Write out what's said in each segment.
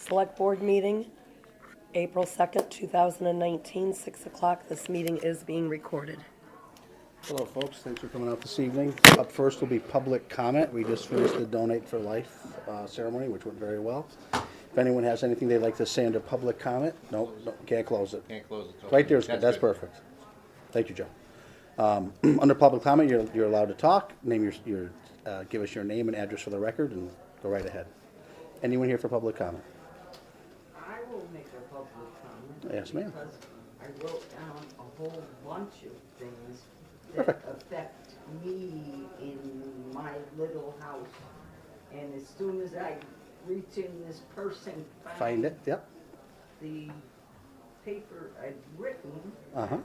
Select Board meeting, April 2nd, 2019, 6 o'clock. This meeting is being recorded. Hello, folks. Thanks for coming out this evening. Up first will be public comment. We just finished the Donate for Life ceremony, which went very well. If anyone has anything they'd like to say under public comment, no, can't close it. Can't close it. Right there is good. That's perfect. Thank you, Joe. Under public comment, you're allowed to talk. Give us your name and address for the record, and go right ahead. Anyone here for public comment? I will make a public comment. Yes, ma'am. Because I wrote down a whole bunch of things that Perfect. affect me in my little house. And as soon as I reach in this purse and Find it. Yep. the paper I'd written, Uh-huh.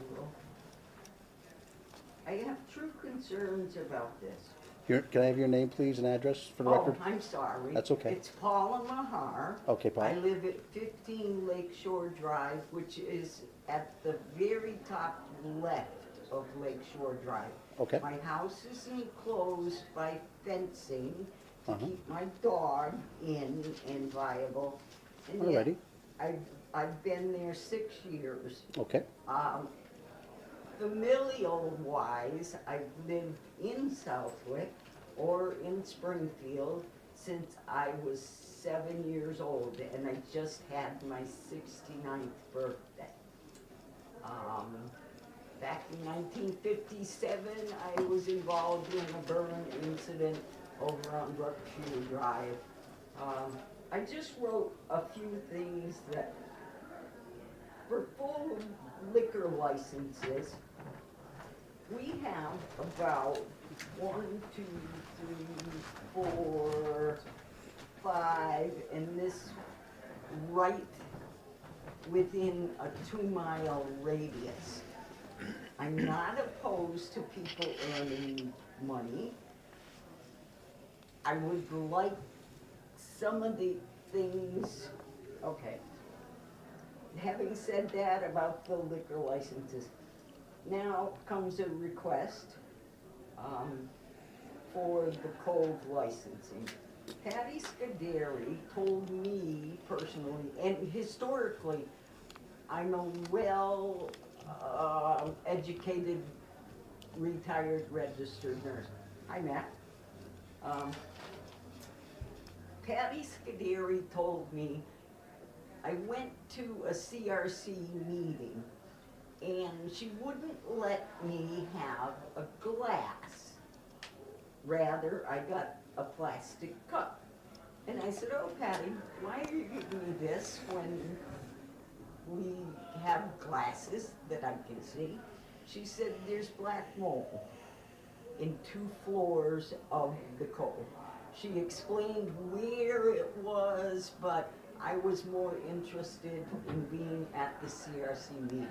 I have true concerns about this. Can I have your name, please, and address for the record? Oh, I'm sorry. That's okay. It's Paula Mahar. Okay, Paula. I live at 15 Lakeshore Drive, which is at the very top left of Lakeshore Drive. Okay. My house is enclosed by fencing to Uh-huh. keep my dog in and viable. And yet, Alrighty. I've been there 6 years. Okay. Familial wise, I've lived in Southwick or in Springfield since I was 7 years old, and I just had my 69th birthday. Back in 1957, I was involved in a burn incident over on Brookshire Drive. I just wrote a few things that, for full liquor licenses, we have about 1, 2, 3, 4, 5, and this right within a 2-mile radius. I'm not opposed to people earning money. I would like some of the things, okay. Having said that about the liquor licenses, now comes a request for the cold licensing. Patty Scuderi told me personally, and historically, I'm a well educated retired registered nurse. Hi, Matt. Patty Scuderi told me, I went to a CRC meeting and she wouldn't let me have a glass. Rather, I got a plastic cup. And I said, oh, Patty, why are you giving me this when we have glasses that I can see? She said, there's black mold in 2 floors of the coal. She explained where it was, but I was more interested in being at the CRC meeting.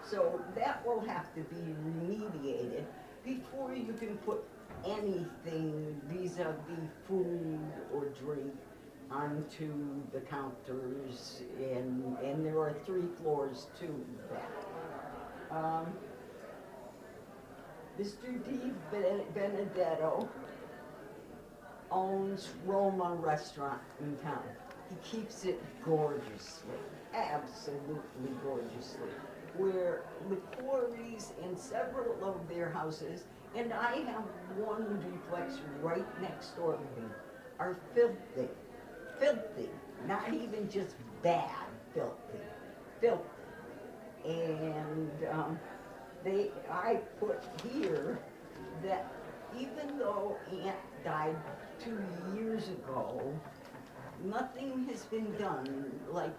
So that will have to be remediated before you can put anything vis-a-vis food or drink onto the counters, and there are 3 floors to that. Mr. D. Benedetto owns Roma Restaurant in town. He keeps it gorgeously, absolutely gorgeously, where the quarries in several of their houses, and I have one duplex right next door to me, are filthy. Filthy, not even just bad filthy, filthy. And I put here that even though Aunt died 2 years ago, nothing has been done. Like,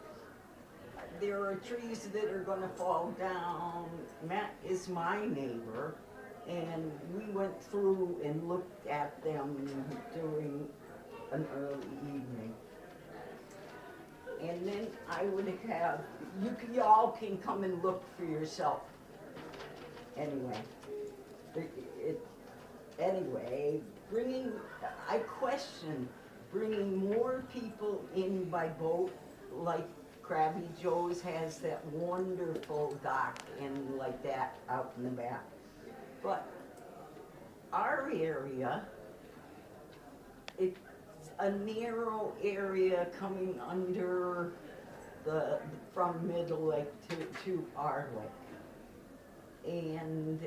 there are trees that are gonna fall down. Matt is my neighbor, and we went through and looked at them during an early evening. And then I would have, y'all can come and look for yourself. Anyway, anyway, I question bringing more people in by boat, like Krabby Joe's has that wonderful dock and like that out in the back. But our area, it's a narrow area coming under from Middle Lake to our lake. And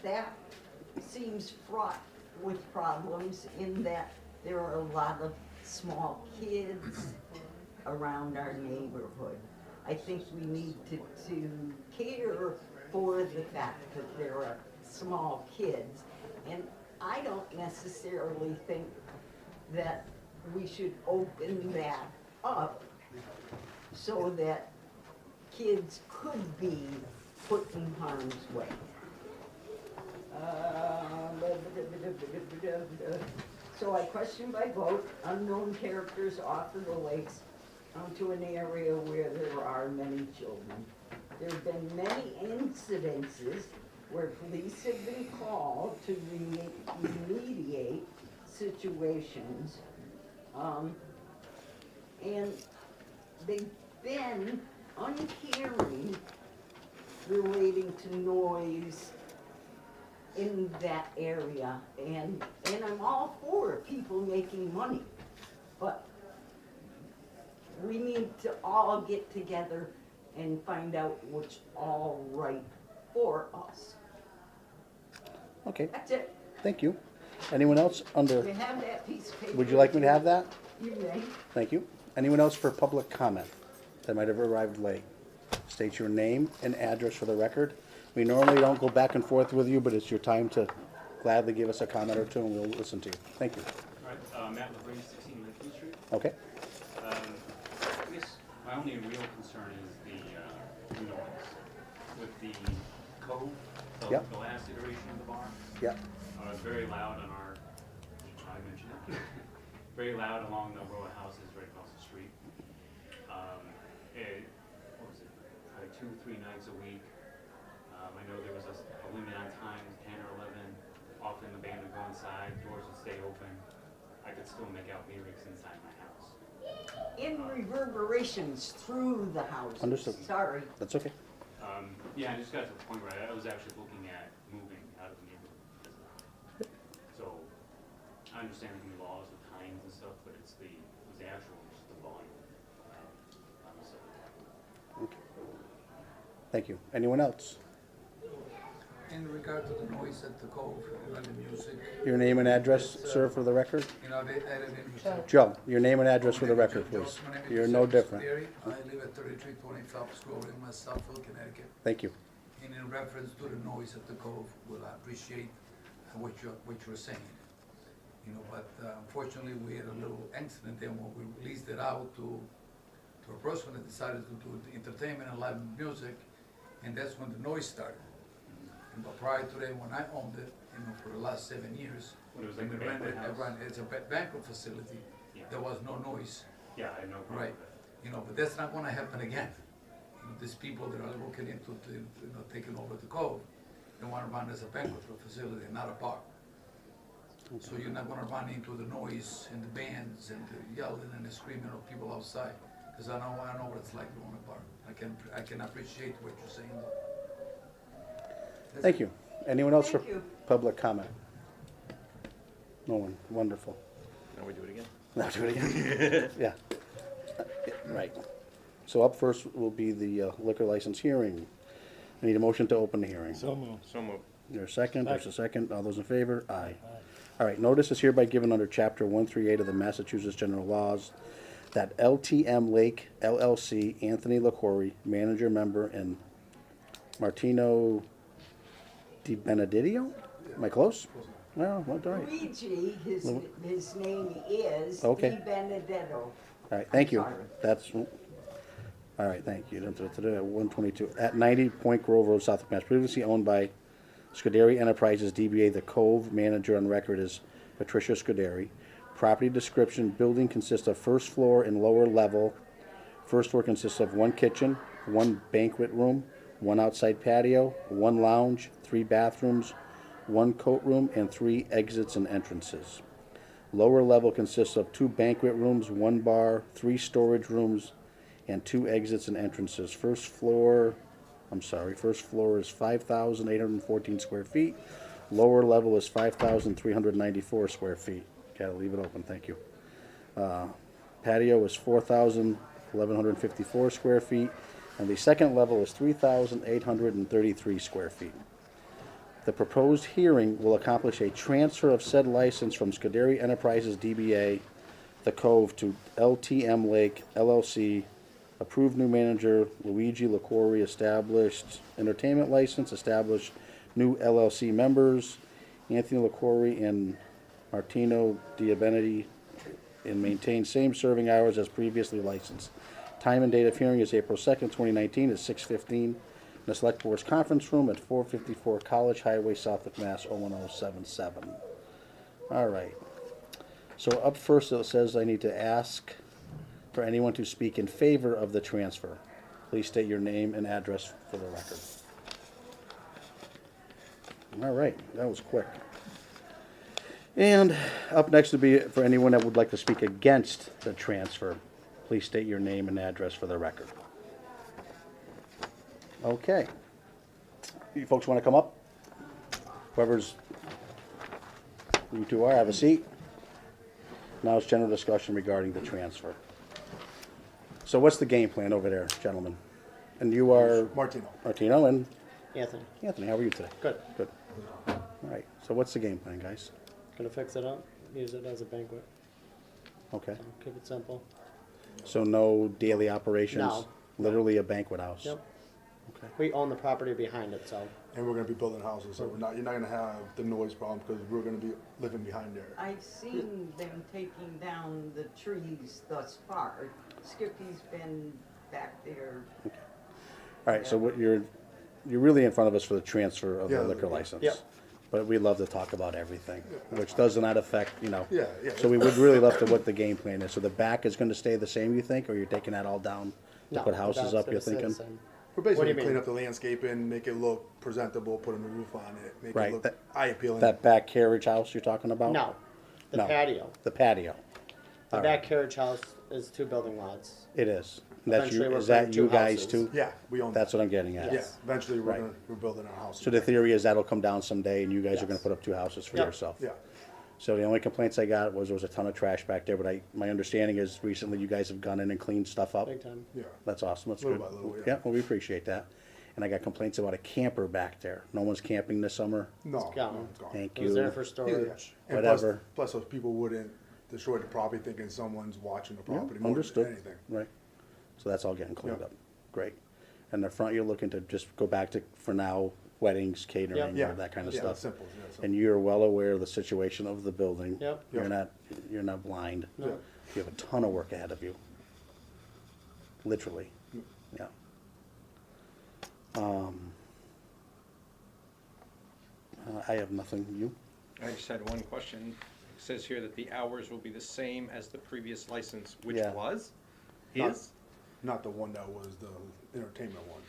that seems fraught with problems in that there are a lot of small kids around our neighborhood. I think we need to care for the fact that there are small kids. And I don't necessarily think that we should open that up so that kids could be put in harm's way. So I question by vote, unknown characters offer the lakes onto an area where there are many children. There have been many incidences where police have been called to remediate situations. And they've been uncaring relating to noise in that area. And I'm all for people making money, but we need to all get together and find out what's all right for us. Okay, That's it. thank you. Anyone else under, You have that piece of paper. would you like me to have that? You may. Thank you. Anyone else for public comment that might have arrived late? State your name and address for the record. We normally don't go back and forth with you, but it's your time to gladly give us a comment or two, and we'll listen to you. Thank you. All right, Matt LaBrie, 16 Lincoln Street. Okay? I guess my only real concern is the noise with the cove, Yep. the last iteration of the bar. Yeah. It's very loud on our, I mentioned it, very loud along the row of houses right across the street. What was it, probably 2-3 nights a week. I know there was a limit on times, 10 or 11. Often the band would go inside, doors would stay open. I could still make out lyrics inside my house. In reverberations through the house. Understood. Sorry. That's okay. Yeah, I just got to the point where I was actually looking at moving out of the neighborhood because of that. So I understand the new laws with times and stuff, but it was the actual, just the volume. So, Okay. Thank you. Anyone else? In regard to the noise at the cove, and the music, Your name and address, sir, for the record? I live in Joe, your name and address for the record, please. You're no different. I live at 3320 Phelps Road in West Southfield, Connecticut. Thank you. And in reference to the noise at the cove, well, I appreciate what you're saying. But unfortunately, we had a little incident there when we released it out to a person that decided to do the entertainment and live music, and that's when the noise started. But prior to that, when I owned it, for the last 7 years, What, it was and like we a banquet rented, house? it's a banquet facility, Yeah. there was no noise, Yeah, I had no problem right? with it. But that's not gonna happen again. These people that are looking into, taking over the cove, they wanna run as a banquet facility, not a bar. So you're not gonna run into the noise and the bands and the yelling and the screaming of people outside, because I know what it's like to own a bar. I can appreciate what you're saying. That's Thank it. you. Anyone else for Thank you. public comment? No one. Wonderful. Now we do it again. Now do it again. Yeah. Right. So up first will be the liquor license hearing. I need a motion to open the hearing. So moved. There's a second, there's a second. All those in favor? Aye. All right, notice is hereby given under Chapter 138 of the Massachusetts General Laws that LTM Lake LLC, Anthony LaCory, manager, member, and Martino Di Benedetto? Am I close? Well, all right. Luigi, his name is Okay. Di Benedetto. All right, thank I'm you. sorry. That's, all right, thank you. 122, at 90 Point Grove Road, Southwick, Mass. Previously owned by Scuderi Enterprises, DBA The Cove. Manager on record is Patricia Scuderi. Property description, building consists of first floor and lower level. First floor consists of one kitchen, one banquet room, one outside patio, one lounge, 3 bathrooms, one coat room, and 3 exits and entrances. Lower level consists of 2 banquet rooms, 1 bar, 3 storage rooms, and 2 exits and entrances. First floor is 5,814 square feet. Lower level is 5,394 square feet. Gotta leave it open, thank you. Patio is 4,1154 square feet, and the second level is 3,833 square feet. The proposed hearing will accomplish a transfer of said license from Scuderi Enterprises DBA, The Cove, to LTM Lake LLC, approved new manager Luigi LaCorey, established entertainment license, established new LLC members, Anthony LaCorey and Martino Diabenetti, and maintain same serving hours as previously licensed. Time and date of hearing is April 2nd, 2019, at 6:15 in the Select Board's Conference Room at 454 College Highway, Suffolk, Mass. 01077. All right. So up first, it says I need to ask for anyone to speak in favor of the transfer. Please state your name and address for the record. All right, that was quick. And up next would be for anyone that would like to speak against the transfer. Please state your name and address for the record. Okay. You folks want to come up? Whoever's, you two are, have a seat. Now it's general discussion regarding the transfer. So what's the game plan over there, gentlemen? And you are? Martino. Martino, and Anthony, Anthony, how are you today? good. Good. All right, so what's the game plan, guys? Gonna fix it up, use it as a banquet, Okay, keep it simple. so no daily operations? No. Literally a banquet house? Yep. Okay. We own the property behind it, so. And we're gonna be building houses, so you're not gonna have the noise problem because we're gonna be living behind there. I've seen them taking down the trees thus far. Skippy's been back there. All right, so what you're really in front of us for the transfer of the Yeah, liquor yeah. license? Yep. But we'd love to talk about everything, which does not affect, you know. Yeah, yeah. So we would really love to what the game plan is. So the back is gonna stay the same, you think, or you're taking that all down to No, put houses that's up, you're gonna stay the thinking? same. We're What do basically you mean? clean up the landscaping, make it look presentable, put a new roof on it, make Right, it look that- eye appealing. That back carriage house you're talking about? No, the No. patio. The patio. The All back right. carriage house is 2 building lots. It is. That's you, Eventually we're is that putting you 2 guys houses. too? Yeah, we own That's that. what I'm getting at. Yeah, Yes. eventually Right. we're building our house. So the theory is that'll come down someday and you guys are gonna Yes. put up 2 houses for Yep. yourself? Yeah, So the only complaints I got was there was a ton of trash back there, but my understanding is recently you guys have gone in and cleaned stuff up. Big time. yeah. That's awesome, that's Little good. by little, yeah. Yeah, well, we appreciate that. And I got complaints about a camper back there. No one's camping this summer? No, gone. no, it's gone. Thank It was you. there for Yeah, yeah. storage. And Whatever. Plus those people wouldn't destroy the property thinking someone's watching the property more than Understood, anything. right. So that's all getting cleaned Yeah. up. Great. And the front, you're looking to just go back to, for now, weddings, catering, Yeah. or that kind of Yeah, stuff. simple, yeah, simple. And you're well aware of the situation of the building. Yep. You're not blind. No. Yeah. You have a ton of work ahead of you. Literally, yeah. I have nothing, you? I just had one question. It says here that the hours will be the same as the previous license, which Yeah. was? Not- Is? Not the one that was the entertainment one.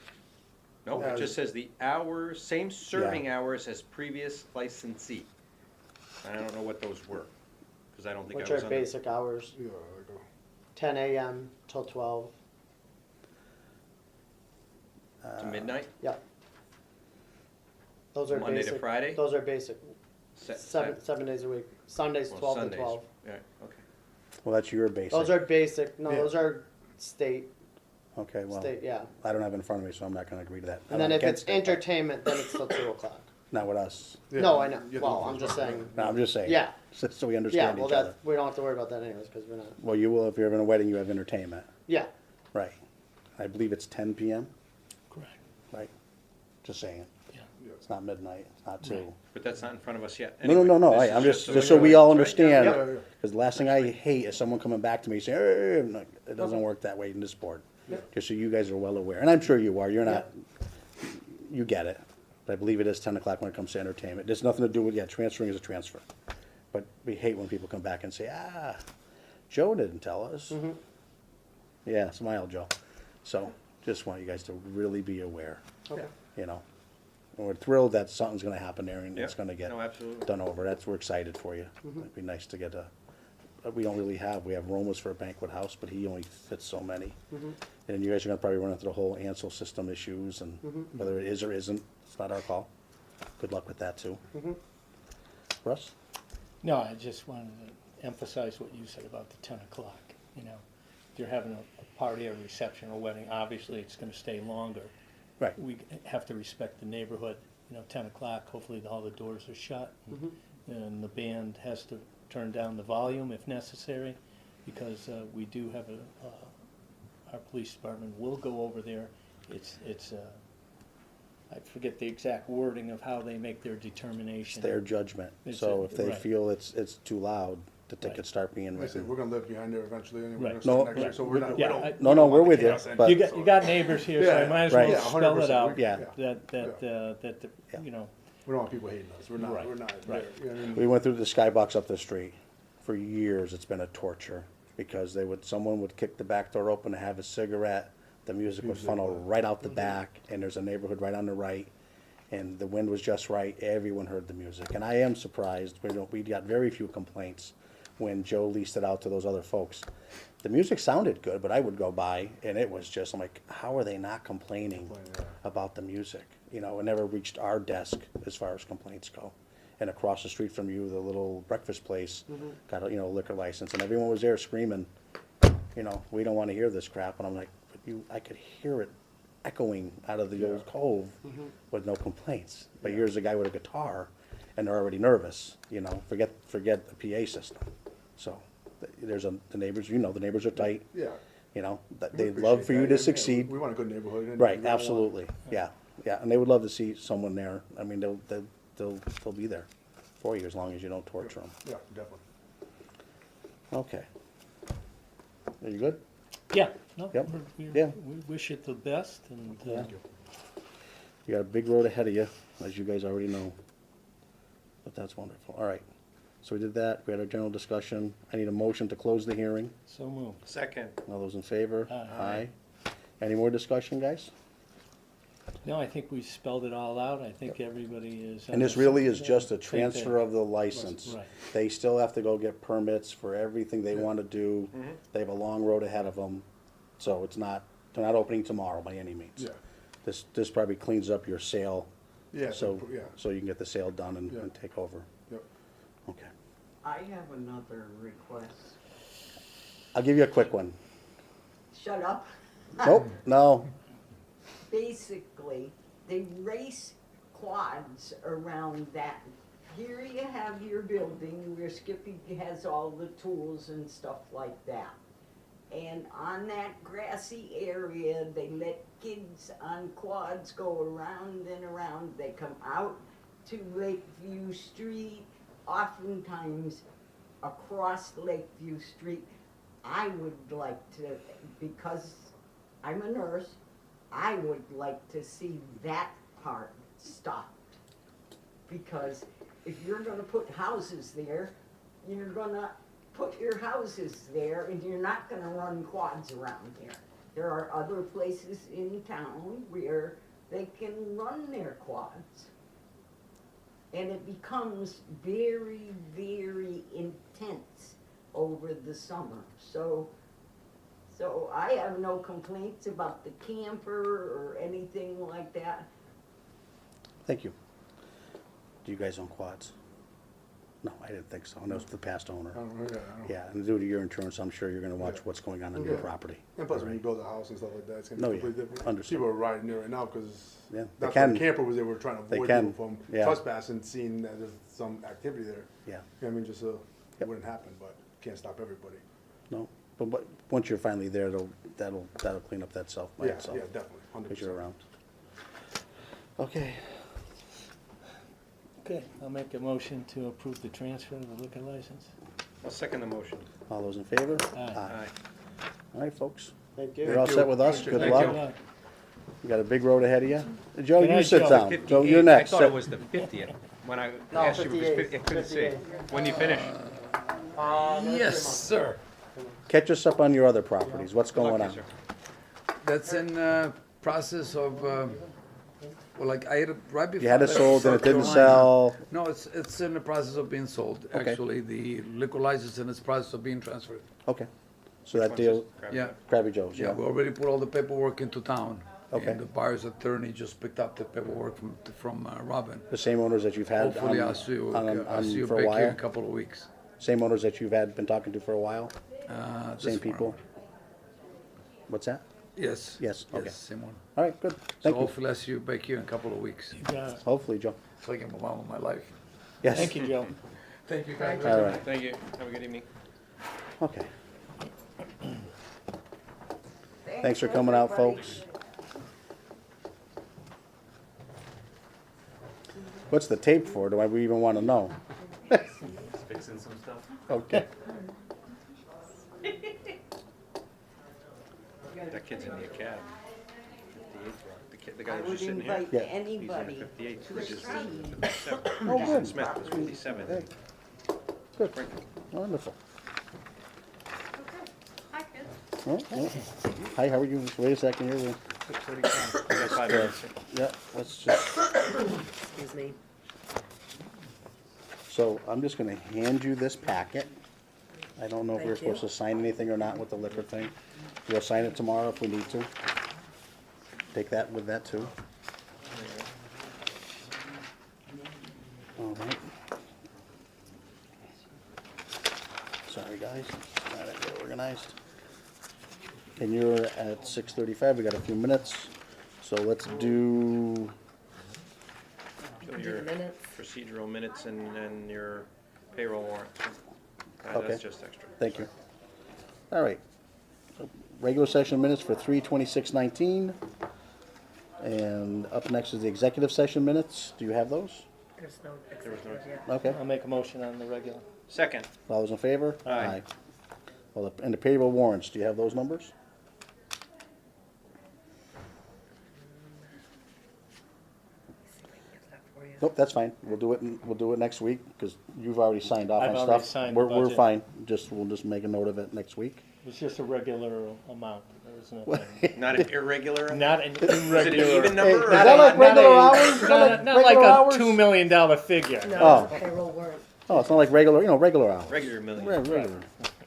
No, it just says the hours, same serving hours as previous licensee. And I don't know what those were, because I don't think Which I was are under. basic hours, Yeah, like 10 a.m. till 12. To midnight? Yep. Those are Monday to basic. Friday? Those are basic. Se- 7 days a week. Sundays well, 12 to Sundays. 12. Yeah, okay. Well, that's your basic. Those are basic. No, Yeah. those are state. Okay, well, State, yeah. I don't have it in front of me, so I'm not gonna agree to that. And then if it's Against it, but entertainment, then it's till 2 o'clock. Not with us. Yeah, No, I know. you have to Well, go I'm for just it. saying. No, I'm just saying. Yeah. So we Yeah, understand well, each other. we don't have to worry about that anyways, because we're not. Well, you will, if you're having a wedding, you have entertainment, Yeah. right? I believe it's 10 PM, Correct, right? Just saying. yeah. It's not midnight, it's not 2. But that's not in front of us yet. No, no, Anyway, no, this I'm is just so we all understand. Yeah, yeah. Because the last thing I hate is someone coming back to me saying, "Hey," I'm like, it doesn't work that way in this board. Just so you guys are well aware, and I'm sure you are, you're not, you get it. But I believe it is 10 o'clock when it comes to entertainment. There's nothing to do with, yeah, transferring is a transfer. But we hate when people come back and say, Joe didn't tell us. Yeah, smile, Joe. So, just want you guys to really be aware, Okay. you know. And we're thrilled that something's gonna happen there and it's Yeah. gonna get No, absolutely. done over. We're excited for you. It'd be nice to get we don't really have, we have Roma's for a banquet house, but he only fits so many. And you guys are gonna probably run into the whole Ansel system issues and whether it is or isn't, it's not our call. Good luck with that too. Russ? No, I just wanted to emphasize what you said about the 10 o'clock, you know. If you're having a party or reception or wedding, obviously it's gonna stay longer. Right. We have to respect the neighborhood, you know, 10 o'clock, hopefully all the doors are shut. And the band has to turn down the volume if necessary, because we do have our police department will go over there. It's I forget the exact wording of how they make their determination. It's their judgment. It's So a- if they right. feel it's too loud, the Right. tickets start being Like I said, written. we're gonna live behind there eventually anyway. We're Right. gonna start No, next year, right. so we're not, we Yeah, don't. I- No, we we're don't with want you, the chaos but- ending, You got neighbors here, so I Yeah, might as right. well Yeah, spell it 100%. out. Yeah. That, Yeah. you know, We don't want people hating us. We're not, Right, we're not right. there. You know what I mean? We went through the skybox up the street. For years, it's been a torture because someone would kick the back door open to have a cigarette. The music would funnel right out the back, and there's a neighborhood right on the right, and the wind was just right. Everyone heard the music, and I am surprised. We got very few complaints when Joe leased it out to those other folks. The music sounded good, but I would go by, and it was just, I'm like, how are they not complaining about the music? You know, it never reached our desk as far as complaints go. And across the street from you, the little breakfast place got a, a liquor license, and everyone was there screaming, we don't want to hear this crap. And I'm like, but I could hear it echoing out of the old cove with no complaints. But here's a guy with a guitar, and they're already nervous. Forget the PA system. So the neighbors. The neighbors are tight. Yeah. They'd love for you to succeed. We want a good neighborhood. and Right, we don't want- absolutely, yeah, and they would love to see someone there. I mean, they'll be there for you as long as you don't torture them. Yeah, definitely. Okay. Are you good? yeah, no, Yep. we wish it the best, and, You got a big road ahead of you, as you guys already know. But that's wonderful, all right. So we did that, we had our general discussion. I need a motion to close the hearing. so moved. Second. All those in favor? Aye. Any more discussion, guys? No, I think we spelled it all out, I think everybody is. And this really is just a transfer of the license. Right. They still have to go get permits for everything they want to do. They have a long road ahead of them, so they're not opening tomorrow by any means. Yeah. This probably cleans up your sale. Yeah, So, yeah. so you can get the sale done and Yeah. take over. Yep. Okay. I have another request. I'll give you a quick one. Shut up. Nope, no. Basically, they race quads around that. Here you have your building where Skippy has all the tools and stuff like that. And on that grassy area, they let kids on quads go around and around. They come out to Lakeview Street, oftentimes across Lakeview Street. I would like to, because I'm a nurse, I would like to see that part stopped. Because if you're gonna put houses there, you're gonna put your houses there and you're not gonna run quads around there. There are other places in town where they can run their quads. And it becomes very, very intense over the summer. So I have no complaints about the camper or anything like that. Thank you. Do you guys own quads? No, I didn't think so. And that was the past owner. I don't know, yeah, I don't. Yeah, and due to your insurance, I'm sure you're gonna watch Yeah. what's going on your Yeah. property. And plus, when you build a house and stuff like that, it's gonna No, be yeah. completely different. Understood. People are riding there right now because Yeah, they that's why can. the camper was there. We're trying to They avoid can. people from Yeah. trespassing, seeing that there's some activity there. Yeah, You know what I mean, just so Yep. it wouldn't happen, but can't stop everybody. no, but once you're finally there, that'll clean up that self by Yeah, itself. yeah, definitely, 100%. Because you're around. Okay, Okay, I'll make a motion to approve the transfer of the liquor license. I'll second the motion. all those in favor? Aye. All right, folks. Thank You're you. all set with us? Thank you. Good Thank luck. you. Good luck. You got a big road ahead of you. Joe, Good you night, sit Joe. down. Joe, you're next. I thought it was the 50th. When I No, asked you, it was 58. 50, I couldn't see. 58. When you finish. Yes, sir. Catch us up on your other properties. What's going on? Sir. That's in process of, well, like I had it right before. You had it I left sold and it South didn't Carolina. sell. No, it's in the process of being sold. Okay. Actually, the liquor license in its process of being transferred. Okay. So that deal, Yeah, Krabby Joe's, yeah, yeah. we already put all the paperwork into town. Okay. And the buyer's attorney just picked up the paperwork from Robin. The same owners that you've had Hopefully I'll see you, I'll see you for a back here in a while? couple of weeks. Same owners that you've been talking to for a while? This Same one. people? What's that? Yes. Yes, okay. Yes, same one. All right, good. So Thank you. hopefully I'll see you back here in a couple of weeks. You got it. Hopefully, Joe. So I can move on with my life. Yes. Thank you, Joe. Thank you guys. All right, Thank you, have a good evening. okay. Thanks for coming out, everybody. folks. What's the tape for? Do I even want to know? Fixing some stuff. Okay. That kid's in the academy. 58th row. The guy I who's would just sitting here. invite Yeah. He's in anybody the 58th, to which is see. the 57. Oh, good. Smith was 57. Hey. Good. Wonderful. Hi, kids. Oh, oh. Hi, how are you? Wait a second here. We got 5 minutes. Yeah, let's just, Excuse me. so I'm just gonna hand you this packet. I don't know if we're Thank you. supposed to sign anything or not with the liquor thing. We'll sign it tomorrow if we need to. Take that with that too. All right. Sorry, guys, trying to get organized. And you're at 6:35, we got a few minutes, so let's do, Do Your the minutes. procedural minutes and your payroll warrant. Okay. That's just extra. thank you. All right. So, regular session minutes for 3/26/19. And up next is the executive session minutes. Do you have those? There's no There was no- executive yet. Okay. I'll make a motion on the regular. Second, All those in favor? Aye. Well, and the payroll warrants, do you have those numbers? See if I can get that for you. Nope, that's fine. We'll do it next week, because you've already signed off I've on already stuff. signed the We're budget. fine. We'll just make a note of it next week. It's just a regular amount. There was nothing. not an irregular? Not an Is it irregular. an even Hey, number? is or that not? like regular hours? Not like a $2 million figure. No, Oh. it's a payroll warrant. Oh, it's not like regular, regular hours. Regular million. Regular.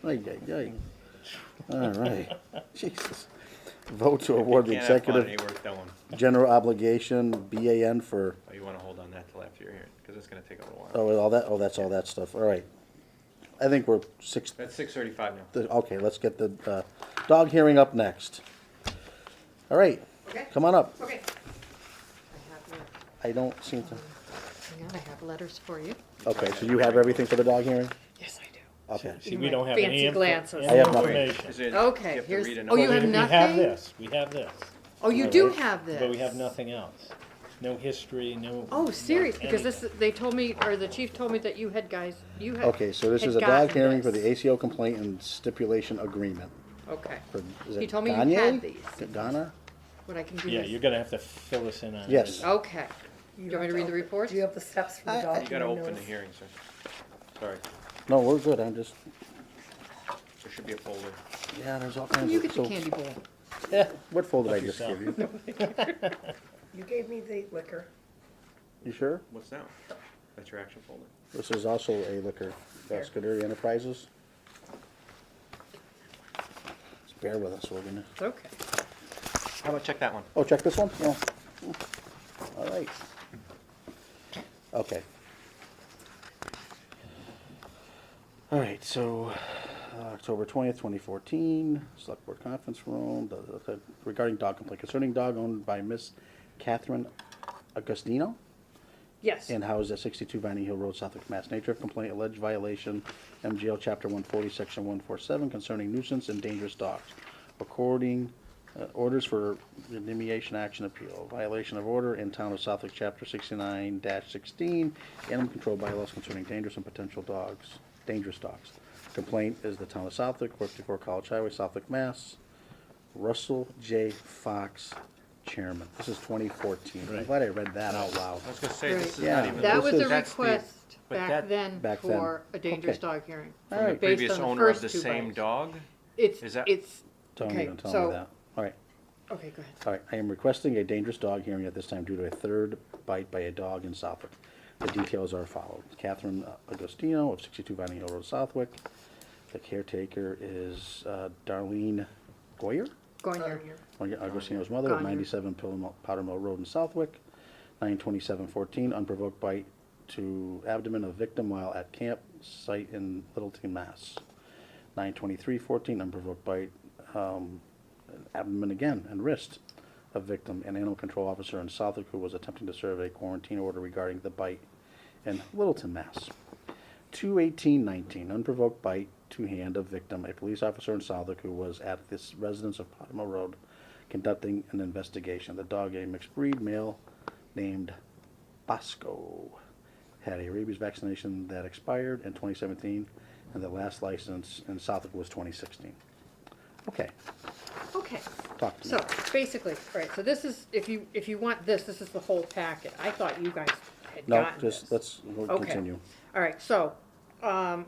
Ay, ay, ay. All right. Jesus. Vote to award the Can't have fun, executive ain't worth doing. general obligation, BAN for, Oh, you wanna hold on that till after you're here, because it's gonna take a little while. that's all that stuff. All right. I think we're That's 6:35 now. okay, let's get the dog hearing up next. All right, Okay. come on up. Okay. I don't seem to, Hang on, I have letters for you. okay, so you have everything for the dog hearing? Yes, I do. Okay. See, we don't have any Fancy glances. I have nothing. information. Is it, Okay, you have to here's- read a oh, you note? have We have nothing? this, we have this, Oh, you All do right. have this? but we have nothing else. No history, no. Oh, serious, no because anything. this, they told me, or the chief told me that you had you had. Okay, so this had is a dog gotten hearing for this. the ACO complaint and stipulation agreement. Okay, For, is He it told me you Gagne? had these. Ghana? what I can do Yeah, is. you're gonna have to fill us in on it. Yes. Okay, You you want me have to read the open- reports? Do you have the steps for the dog You gotta hearing open the notice? hearing, sir. Sorry, No, we're good, I'm just, there should be a folder. yeah, there's all kinds of. You get the so- candy bowl. What folder did I Help just yourself. give you? You gave me the liquor. You sure? What's that? That's your action folder. This is also a liquor, Scuderi Enterprises. Just bear with us, we're gonna, It's okay. How about check that one? oh, check this one? No. All right. Okay. All right, so, October 20th, 2014, Select Board Conference Room, regarding dog complaint concerning dog owned by Miss Catherine Agostino Yes. and housed at 62 Vining Hill Road, Southwick, Mass. Nature of complaint, alleged violation, MGL Chapter 140, Section 147, concerning nuisance and dangerous dogs. According, orders for remediation action appeal, violation of order in Town of Southwick, Chapter 69-16, animal control bylaws concerning dangerous and potential dogs, dangerous dogs. Complaint is the Town of Southwick, 54 College Highway, Southwick, Mass. Russell J. Fox, Chairman. This is 2014. I'm Right. glad I read that out loud. I was gonna say, this is Yeah. not even. That was This a is- that's the- request but back that- then Back then. for a dangerous Okay. dog hearing. All From the right. Based previous on the owner of first the two same bites. dog? It's, Is that- it's, Don't okay, even tell so- me that. All right. okay, go ahead. All right, I am requesting a dangerous dog hearing at this time due to a third bite by a dog in Southwick. The details are followed. Catherine Agostino of 62 Vining Hill Road, Southwick. The caretaker is Darlene Goyer, Going here. Agostino's mother, of Gone. 97 Powder Mill Road in Southwick. 9/27/14, unprovoked bite to abdomen of victim while at camp site in Littleton, Mass. 9/23/14, unprovoked bite, abdomen again and wrist of victim. An animal control officer in Southwick who was attempting to serve a quarantine order regarding the bite in Littleton, Mass. 2/18/19, unprovoked bite to hand of victim, a police officer in Southwick who was at this residence of Pottamo Road conducting an investigation. The dog, a mixed breed male named Bosco, had a rabies vaccination that expired in 2017, and the last license in Southwick was 2016. Okay, Okay, talk to me. so basically, all right, so this is, if you want this is the whole packet. I thought you guys had No, gotten just, this. we'll Okay. continue. All right, so,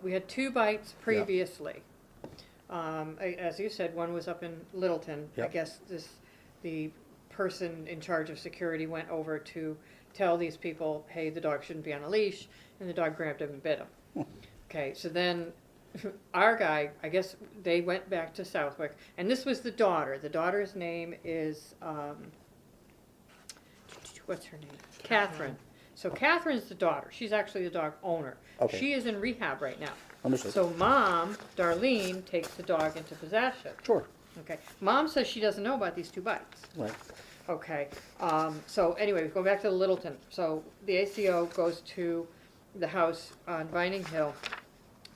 we had 2 bites previously. As you said, one was up in Littleton. I Yep. guess the person in charge of security went over to tell these people, hey, the dog shouldn't be on a leash, and the dog grabbed him and bit him. Okay, so then our guy, I guess they went back to Southwick, and this was the daughter. The daughter's name is, what's her name? Catherine. So Catherine's the daughter. She's actually the dog owner. Okay. She is in rehab right now. Understood. So mom, Darlene, takes the dog into possession. Sure, Okay. Mom says she doesn't know about these 2 bites. right. Okay. So anyway, we go back to the Littleton. So the ACO goes to the house on Vining Hill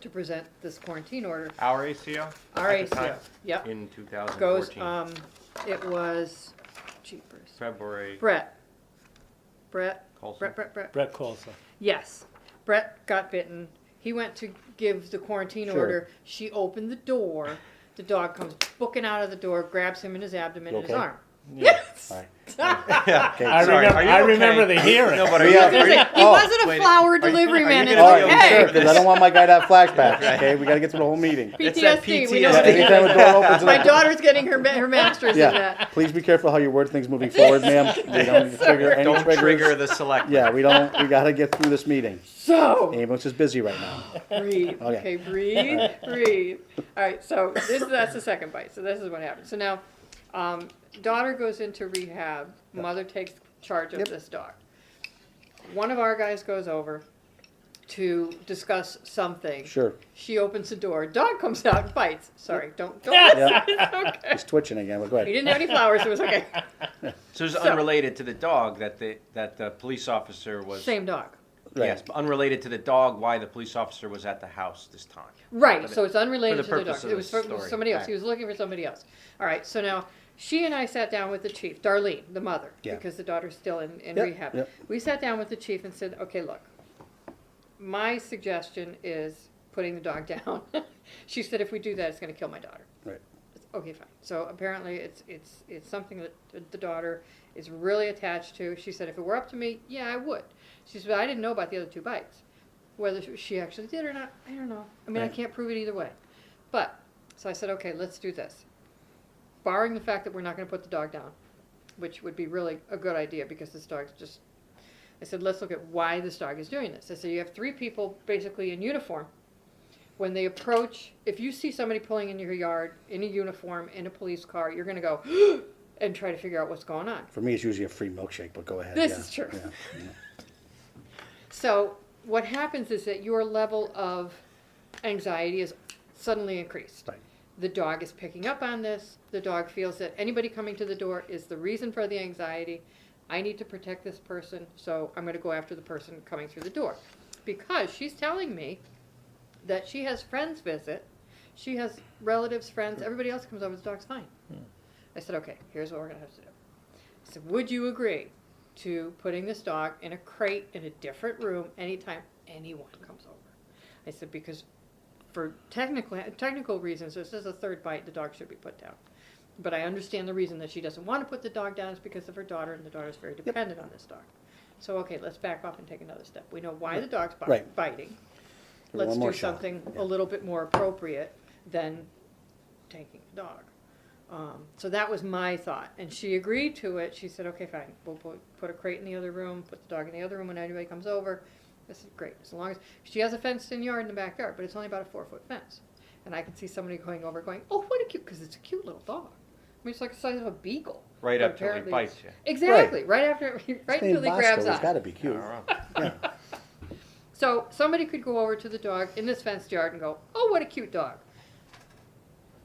to present this quarantine order. Our ACO? Our at the ACO, time? yep. In Goes, 2014. it was, jeepers. February. Brett. Colson? Brett Colson. Yes. Brett got bitten. He went to give the quarantine Sure. order. She opened the door. The dog comes booking out of the door, grabs him in his abdomen You and his okay? arm. Yes. All right. Yeah. Okay, I Sorry, remember, are you I okay? remember the hearing. No, but are We you, have- are you, He wasn't a wait, flower are you- delivery are you man. gonna All be right, okay? I'm Hey. sure, because I don't want my guy to have flashbacks, okay? We gotta get through the whole meeting. It's that PTSD. We know PTSD. Anytime a door opens. My daughter's getting her master's in Yeah, that. please be careful how you word things moving forward, ma'am. We don't trigger any Don't triggers. trigger the select. Yeah, we gotta get through this meeting. So Ambulance is busy right now. breathe. Okay. Okay, breathe, breathe. All right, so that's the second bite. So this is what happened. So now, daughter goes into rehab. Mother takes charge of Yep. this dog. One of our guys goes over to discuss something. Sure. She opens the door. Dog comes out and bites. Sorry, don't. Yeah. It's okay. He's twitching again, but go He ahead. didn't have any flowers. It was okay. So it's So- unrelated to the dog that the police officer was. Same dog. Right. Yes, but unrelated to the dog, why the police officer was at the house this time. Right, For so the- it's unrelated for the to the dog. purpose of It was the for story. somebody else. Right. He was looking for somebody else. All right, so now she and I sat down with the chief, Darlene, the mother, Yeah. because the daughter's still in Yep, rehab. yep. We sat down with the chief and said, okay, look, my suggestion is putting the dog down. She said, if we do that, it's gonna kill my daughter. Right. Okay, fine. So apparently it's something that the daughter is really attached to. She said, if it were up to me, yeah, I would. She said, I didn't know about the other 2 bites. Whether she actually did or not, I don't know. I mean, I Right. can't prove it either way. But, so I said, okay, let's do this. Barring the fact that we're not gonna put the dog down, which would be really a good idea because this dog's just, I said, let's look at why this dog is doing this. I said, you have 3 people basically in uniform. When they approach, if you see somebody pulling in your yard in a uniform, in a police car, you're gonna go and try to figure out what's going on. For me, it's usually a free milkshake, but go ahead. This yeah, is true. yeah, yeah. So what happens is that your level of anxiety is suddenly increased. Right. The dog is picking up on this. The dog feels that anybody coming to the door is the reason for the anxiety. I need to protect this person, so I'm going to go after the person coming through the door. Because she's telling me that she has friends visit, she has relatives, friends, everybody else comes over, the dog's fine. I said, okay, here's what we're going to have to do. I said, would you agree to putting this dog in a crate in a different room anytime anyone comes over? I said, because for technical reasons, this is a 3rd bite, the dog should be put down. But I understand the reason that she doesn't want to put the dog down is because of her daughter, and the daughter's very dependent on this dog. So, okay, let's back off and take another step. We know why the dog's Right. biting. Give her Let's one do more shot. something Yeah. a little bit more appropriate than taking the dog. So that was my thought, and she agreed to it. She said, okay, fine, we'll put a crate in the other room, put the dog in the other room when anybody comes over. This is great, as long as, she has a fenced-in yard in the backyard, but it's only about a 4-foot fence. And I can see somebody going over going, oh, what a cute, because it's a cute little dog. I mean, it's like the size of a beagle. Right But up till he apparently bites it's- you. Exactly, right after, right His until name he grabs Bosco, he's on. gotta be cute. All right. Yeah. So somebody could go over to the dog in this fenced yard and go, oh, what a cute dog.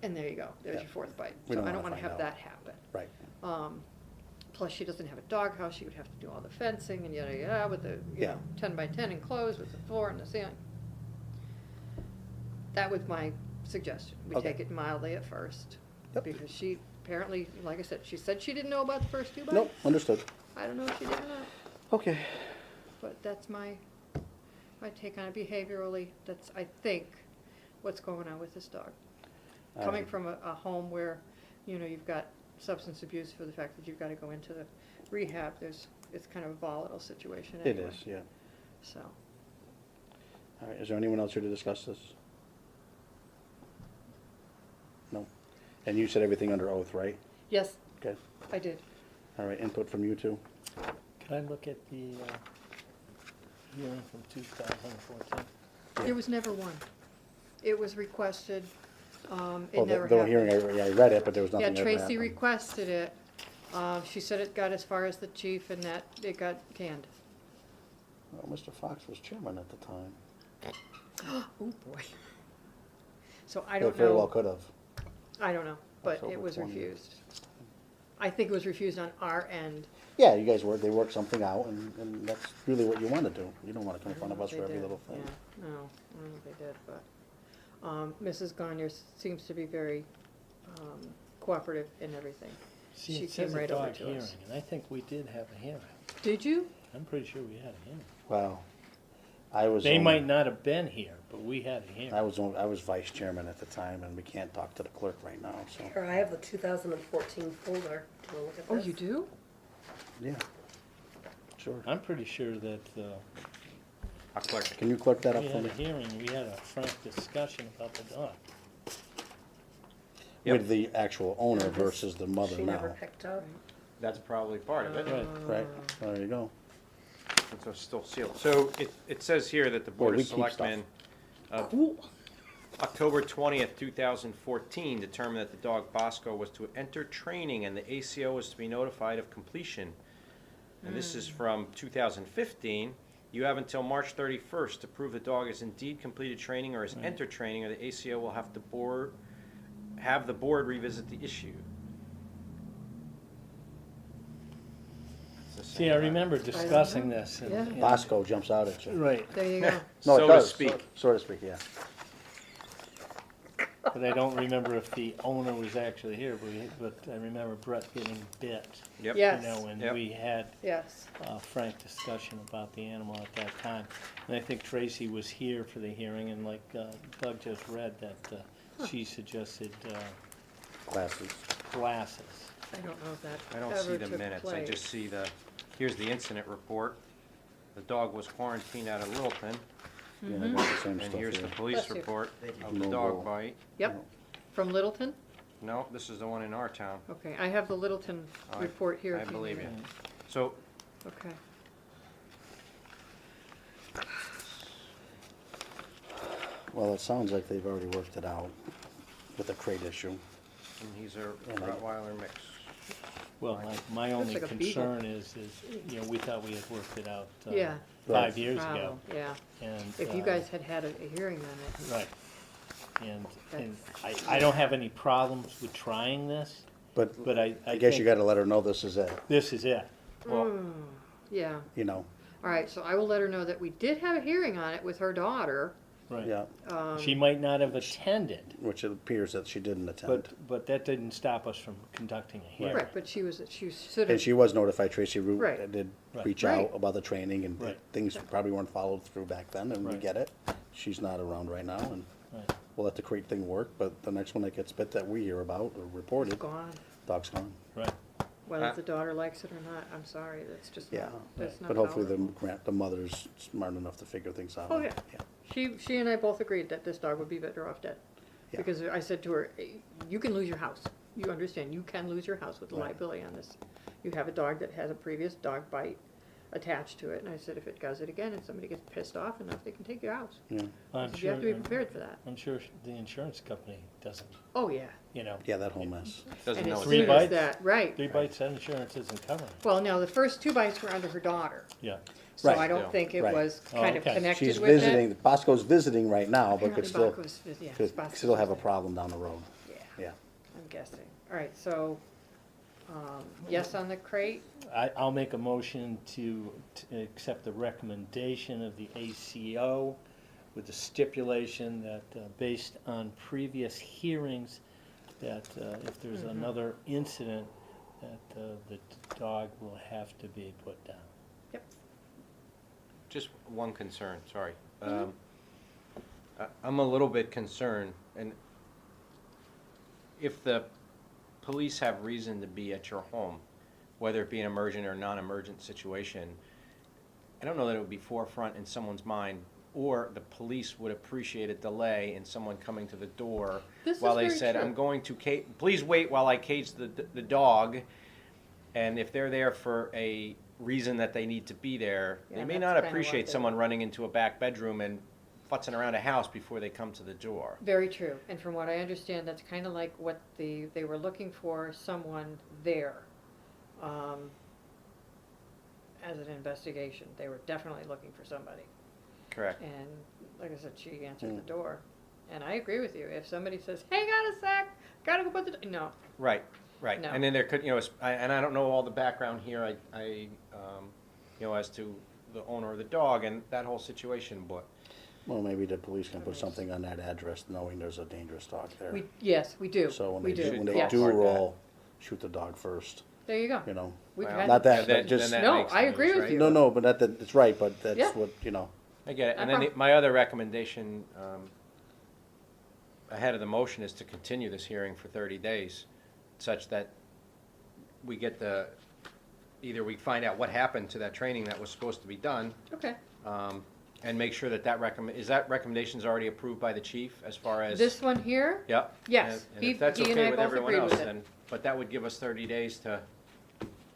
And there you go, there's Yeah. your fourth bite. We So don't I don't wanna wanna find have out. that happen. Right. Plus, she doesn't have a dog house, she would have to do all the fencing and yada yada with the, you Yeah. know, 10 by 10 enclosed with the floor and the ceiling. That was my suggestion. We Okay. take it mildly at first. Yep. Because she apparently, like I said, she said she didn't know about the first 2 bites. Nope, understood. I don't know if she did or not, Okay. but that's my take on it behaviorally. That's, I think, what's going on with this dog. Coming from a home where, you know, you've got substance abuse for the fact that you've got to go into the rehab, it's kind of a volatile situation It anyway. is, yeah. So, All right, is there anyone else here to discuss this? No? And you said everything under oath, right? yes, Okay. I did. All right, input from you two? Can I look at the hearing from 2014? There was never one. It was requested, it Oh, never the happened. hearing, I read it, but there was Yeah, nothing ever Tracy happened. requested it. She said it got as far as the chief and that it got canned. Well, Mr. Fox was chairman at the time. Oh, boy. So I It don't very well know, could have. I don't know, but it October was 20th. refused. I think it was refused on our end. Yeah, you guys they worked something out, and that's really what you want to do. You don't want to come in front of us They for every did, little thing. Yeah, no, I don't know if they did, but, Mrs. Gagne seems to be very, cooperative in everything. See, She it says came a right over dog to hearing, us. and I think we did have a hearing. Did you? I'm pretty sure we had a hearing. Well, I was. They only- might not have been here, but we had a hearing. I was vice chairman at the time, and we can't talk to the clerk right now, so, Here, I have the 2014 folder. Do you want to look at Oh, this? you do? yeah. Sure. I'm pretty sure that I'll clerk it. Can you clerk that up we for had me? a hearing, we had a frank discussion about the dog. Yep. With the actual owner This versus the mother She never now. picked up. That's probably part of it. Right. Right, there you go. It's still sealed. So it says here that the Board Well, we of keep stuff. Selectmen of October 20th, 2014 determined that the dog Bosco was to enter training and the ACO was to be notified of completion. And this is from 2015. You have until March 31st to prove the dog has indeed completed training or has entered training, or the ACO will have the board revisit the issue. It's the See, same I thing. remember discussing this. Yeah. Bosco jumps out at you. Right, There you go. No, So it to does, speak. So to speak, yeah. but I don't remember if the owner was actually here, but I remember Brett getting bit. Yep. Yes. You know, and Yep. we had Yes. a frank discussion about the animal at that time. And I think Tracy was here for the hearing, and like Doug just read, that she suggested Glasses. glasses. I don't know if that I don't see ever the took minutes, I place. just see here's the incident report. The dog was quarantined out of Littleton, Yeah, I got the same and stuff here's the here. police Bless you. report of the No dog rule. bite. Yep, from Littleton? No, this is the one in our town. Okay, I have the Littleton I- report here. I if you believe need you. it. So, Okay. Well, it sounds like they've already worked it out with the crate issue. and he's a And I- Rottweiler mix. Well, my only like a beagle. concern is, you know, we thought we had worked it out Yeah. 5 years ago. Problem, yeah. And If you guys had had a hearing on it. Right. And I don't have any problems with trying this, But but I I guess you think gotta let her know this is it, this is it. Well, Yeah. you know, All right, so I will let her know that we did have a hearing on it with her daughter. Right. yeah, She might not have attended, which it appears that she didn't attend. but that didn't stop us from conducting a hearing. Right, but she should And have, she was notified, Tracy Right. did Right. reach Right. out about the training, and Right. things probably weren't followed through back then, and we Right. get it. She's not around right now, and Right. we'll let the crate thing work, but the next one that gets bit that we hear about or reported, gone. dog's gone. Right. Whether the daughter likes it or not, I'm sorry, that's just Yeah, not, that's not but hopefully tolerable. the mother's smart enough to figure things out. Oh, yeah. She and I both agreed that this dog would be better off dead. Yeah. Because I said to her, you can lose your house. You understand, you can lose your house with the Right. liability on this. You have a dog that has a previous dog bite attached to it, and I said, if it does it again and somebody gets pissed off enough, they can take your house. Yeah, I I'm said, you sure, have to be prepared for that. I'm sure the insurance company doesn't, Oh, yeah. you know. yeah, that whole mess. doesn't And know as it's Three soon there. as bites? that, right. 3 bites, that insurance isn't covering it. Well, now, the first 2 bites were under her daughter. Yeah. So Right. I don't think it Right. was Oh, kind of okay. connected She's with it. visiting, Bosco's visiting right now, but could Apparently still, Bosco's vis- yeah, could Bosco's still have a visiting. problem down the road. Yeah, Yeah. I'm guessing. All right, so, yes on the crate? I'll make a motion to accept the recommendation of the ACO with the stipulation that, based on previous hearings, that if there's another incident, that the dog will have to be put down. Yep. Just one concern, sorry. I'm a little bit concerned, and if the police have reason to be at your home, whether it be an emergent or non-emergent situation, I don't know that it would be forefront in someone's mind, or the police would appreciate a delay in someone coming to the door This is while they very said, true. I'm going to please wait while I cage the dog. And if they're there for a reason that they need to be there, Yeah, they may that's not kinda appreciate what they someone were. running into a back bedroom and futzing around a house before they come to the door. Very true, and from what I understand, that's kind of like what they were looking for, someone there, as an investigation. They were definitely looking for somebody. Correct. And like I said, she answered the door. And I agree with you. If somebody says, hey, got a sec, gotta go put the, no. Right, right. No. And then there could, and I don't know all the background here, as to the owner of the dog and that whole situation, but Well, maybe the police can put something on that address knowing there's a dangerous dog there. Yes, we do. So when We they do, do. when they Yes. do Mark that. roll, shoot the dog first, There you go. you know. We've Well, had. Not that, then- but just, then that No, makes I sense, agree with right? you. no, but it's right, but Yeah. that's what, you know. I get it. No And then problem. my other recommendation, ahead of the motion, is to continue this hearing for 30 days, such that we get either we find out what happened to that training that was supposed to be done, Okay. and make sure that is that recommendation's already approved by the chief as far as? This one here? Yep. Yes. And He- if that's he and okay I with both everyone agree else, with it. then, but that would give us 30 days to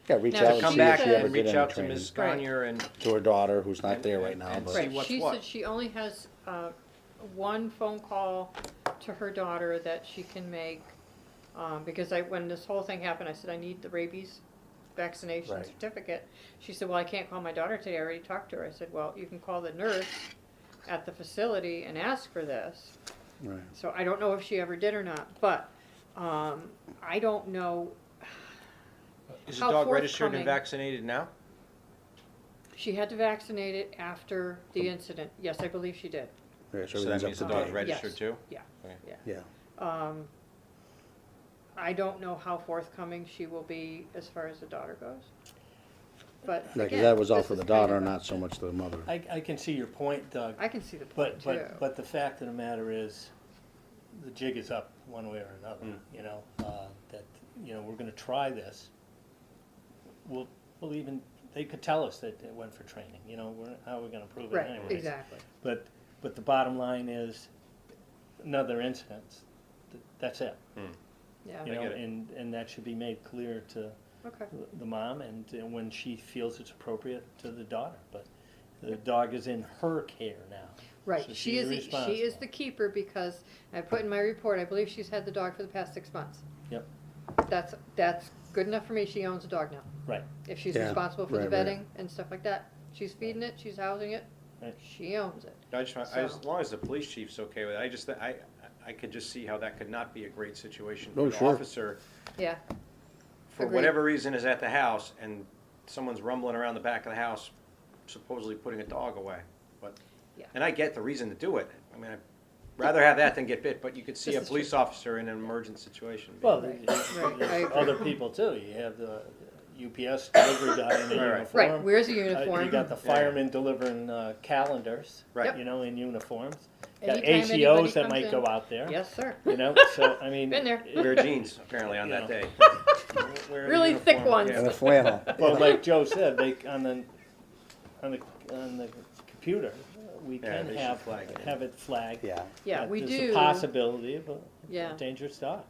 Yeah, reach Now, out and come see back if she ever and did reach any out to training. Ms. Right. Scanier and, To her daughter, who's not And- there and- right now, and but. see Right, what's she what. said she only has, one phone call to her daughter that she can make, because when this whole thing happened, I said, I need the rabies vaccination Right. certificate. She said, well, I can't call my daughter today, I already talked to her. I said, well, you can call the nurse at the facility and ask for this. Right. So I don't know if she ever did or not, but, I don't know, is the How dog registered and forthcoming. vaccinated now? she had to vaccinate it after the incident. Yes, I believe she did. Yeah, So everything's that up means to the dog's date. registered Yes. too? Yeah, Okay. yeah. Yeah, I don't know how forthcoming she will be as far as the daughter goes. But yeah, 'cause again, that was all this for is the kind daughter, of a- not so much the mother. I can see your point, Doug, I can see the point but, too. but the fact of the matter is, the jig is up one way or another, that, we're gonna try this. We'll even, they could tell us that it went for training, how are we gonna prove it Right, anyways? exactly. But the bottom line is, another incident, that's it. Yeah, I get it. And that should be made clear to okay. the mom, and when she feels it's appropriate, to the daughter. But the dog is in her care now. Right, So she she's is, she is responsible. the keeper because I put in my report, I believe she's had the dog for the past 6 months. Yep, That's good enough for me, she owns a dog now. right. If she's Yeah, responsible for the right, right. vetting and stuff like that, she's feeding it, she's housing it, Right. she owns it. I just want, So- as long as the police chief's okay with it, I could just see how that could not be a great situation Oh, for the sure. officer, Yeah, for Agreed. whatever reason is at the house, and someone's rumbling around the back of the house, supposedly putting a dog away, but, Yeah. and I get the reason to do it, I mean, I'd rather have that than get bit, but you could see This a is police officer in an emergent situation. Well, Right, there's right, I agree. other people too. You have the UPS delivery guy in a Right, right. uniform. right, wears a uniform. You got the firemen delivering calendars, Right. in uniforms. Got Anytime ACOs anybody that comes might in. go out there. Yes, sir. So, I mean. Been there. Wear jeans, apparently, on that You day. Wear a Really thick uniform, ones. yeah. And a flannel. Well, like Joe said, on the computer, we Yeah, can they should have flag it. have it flagged. Yeah, Yeah, that we there's do. a possibility of a Yeah. dangerous dog.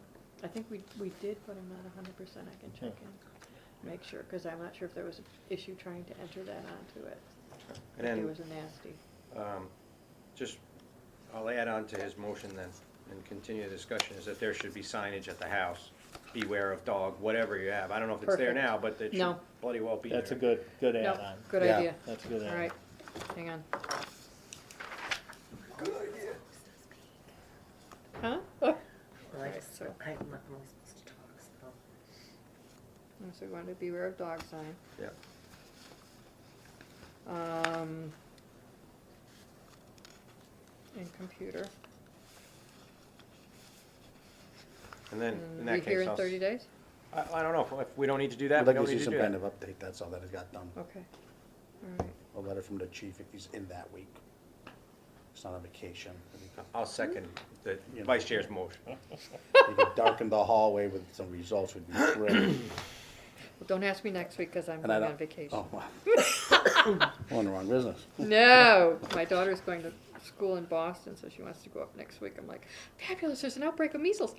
I think we did, but I'm not 100%, I can check in, make sure, because I'm not sure if there was an issue trying to enter that onto it. And It then, was a nasty. just, I'll add on to his motion then, and continue the discussion, is that there should be signage at the house beware of dog, whatever you have. I don't know if it's there Perfect. now, but it should No. bloody well be there. That's a good No, add-on. good Yeah. idea. That's a good All add-on. right, hang on. Huh? Oh, Well, I just, so- I'm not really supposed to talk, so. so we want to beware of dog sign. Yeah. And computer. And then, in And that be here case, in 30 days? I don't know, if we don't need to do I'd that, we like don't to need see to some do kind that. of update, that's all that has got done. Okay, all right. A letter from the chief if he's in that week. It's not a vacation. I'll second the You know. vice chair's motion. You could darken the hallway with some results would be great. Well, don't ask me next week because I'm And I going don't- on vacation. Oh, wow. We're in the wrong business. No, my daughter's going to school in Boston, so she wants to go up next week. I'm like, fabulous, there's an outbreak of measles.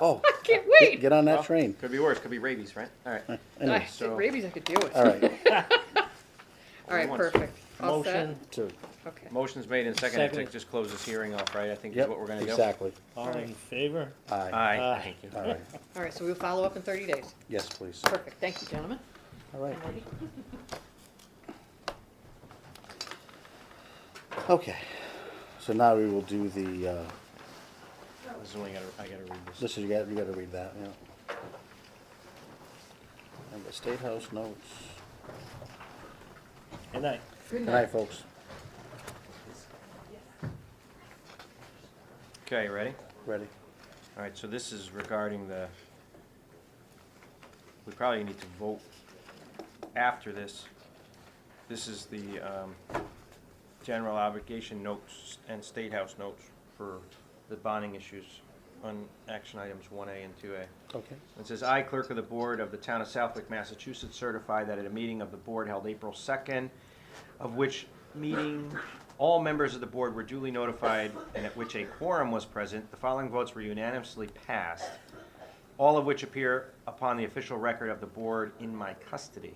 Oh, I can't wait. get on that Well, train. Could be worse, could be rabies, right? All right. Anyway, so- Rabies I could deal with. all right. All right, Once. perfect. All set? Motion, Two. Okay. Motion's made and seconded to Seconded. just close this hearing off, right? I think is Yep, what we're gonna do. exactly. all in favor? Aye. Aye, Aye. thank you. All right. All right, so we'll follow up in 30 days. Yes, please. Perfect. Thank you, gentlemen. All right. And lady. Okay. So now we will do the, This is only I gotta read this. this is, you gotta read that, yeah. And the State House notes. Good night. Good night, folks. Okay, ready? Ready? All right, so this is regarding the, we probably need to vote after this. This is the general obligation notes and State House notes for the bonding issues on action items 1A and 2A. Okay. It says, I, clerk of the board of the town of Southwick, Massachusetts, certify that at a meeting of the board held April 2nd, of which meeting all members of the board were duly notified and at which a quorum was present, the following votes were unanimously passed, all of which appear upon the official record of the board in my custody.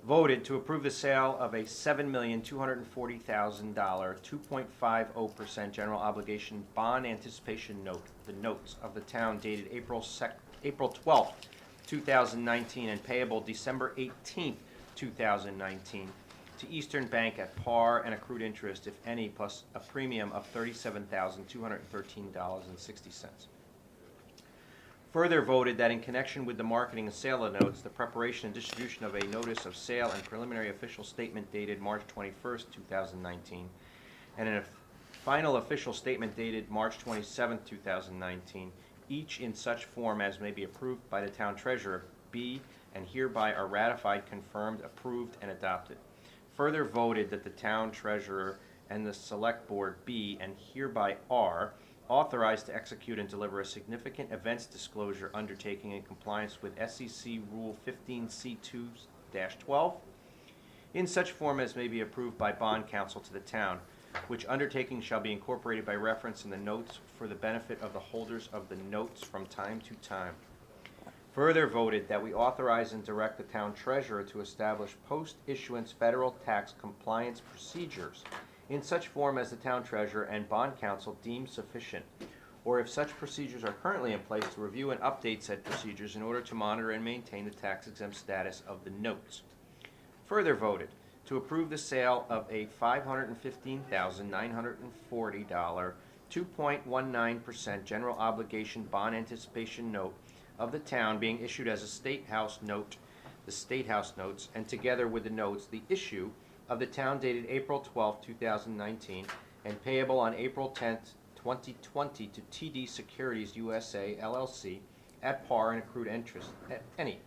Voted to approve the sale of a $7,240,000, 2.50% general obligation bond anticipation note, the notes of the town dated April 12th, 2019, and payable December 18th, 2019, to Eastern Bank at par and accrued interest, if any, plus a premium of $37,213.60. Further voted that in connection with the marketing and sale of notes, the preparation and distribution of a notice of sale and preliminary official statement dated March 21st, 2019, and a final official statement dated March 27th, 2019, each in such form as may be approved by the town treasurer, be and hereby are ratified, confirmed, approved, and adopted. Further voted that the town treasurer and the select board be and hereby are authorized to execute and deliver a significant events disclosure undertaking in compliance with SEC Rule 15C2-12 in such form as may be approved by bond counsel to the town, which undertaking shall be incorporated by reference in the notes for the benefit of the holders of the notes from time to time. Further voted that we authorize and direct the town treasurer to establish post-issuance federal tax compliance procedures in such form as the town treasurer and bond counsel deem sufficient, or if such procedures are currently in place, to review and update said procedures in order to monitor and maintain the tax-exempt status of the notes. Further voted to approve the sale of a $515,940, 2.19% general obligation bond anticipation note of the town being issued as a State House note, the State House notes, and together with the notes, the issue of the town dated April 12, 2019, and payable on April 10th, 2020 to TD Securities USA, LLC, at par and accrued interest, at any.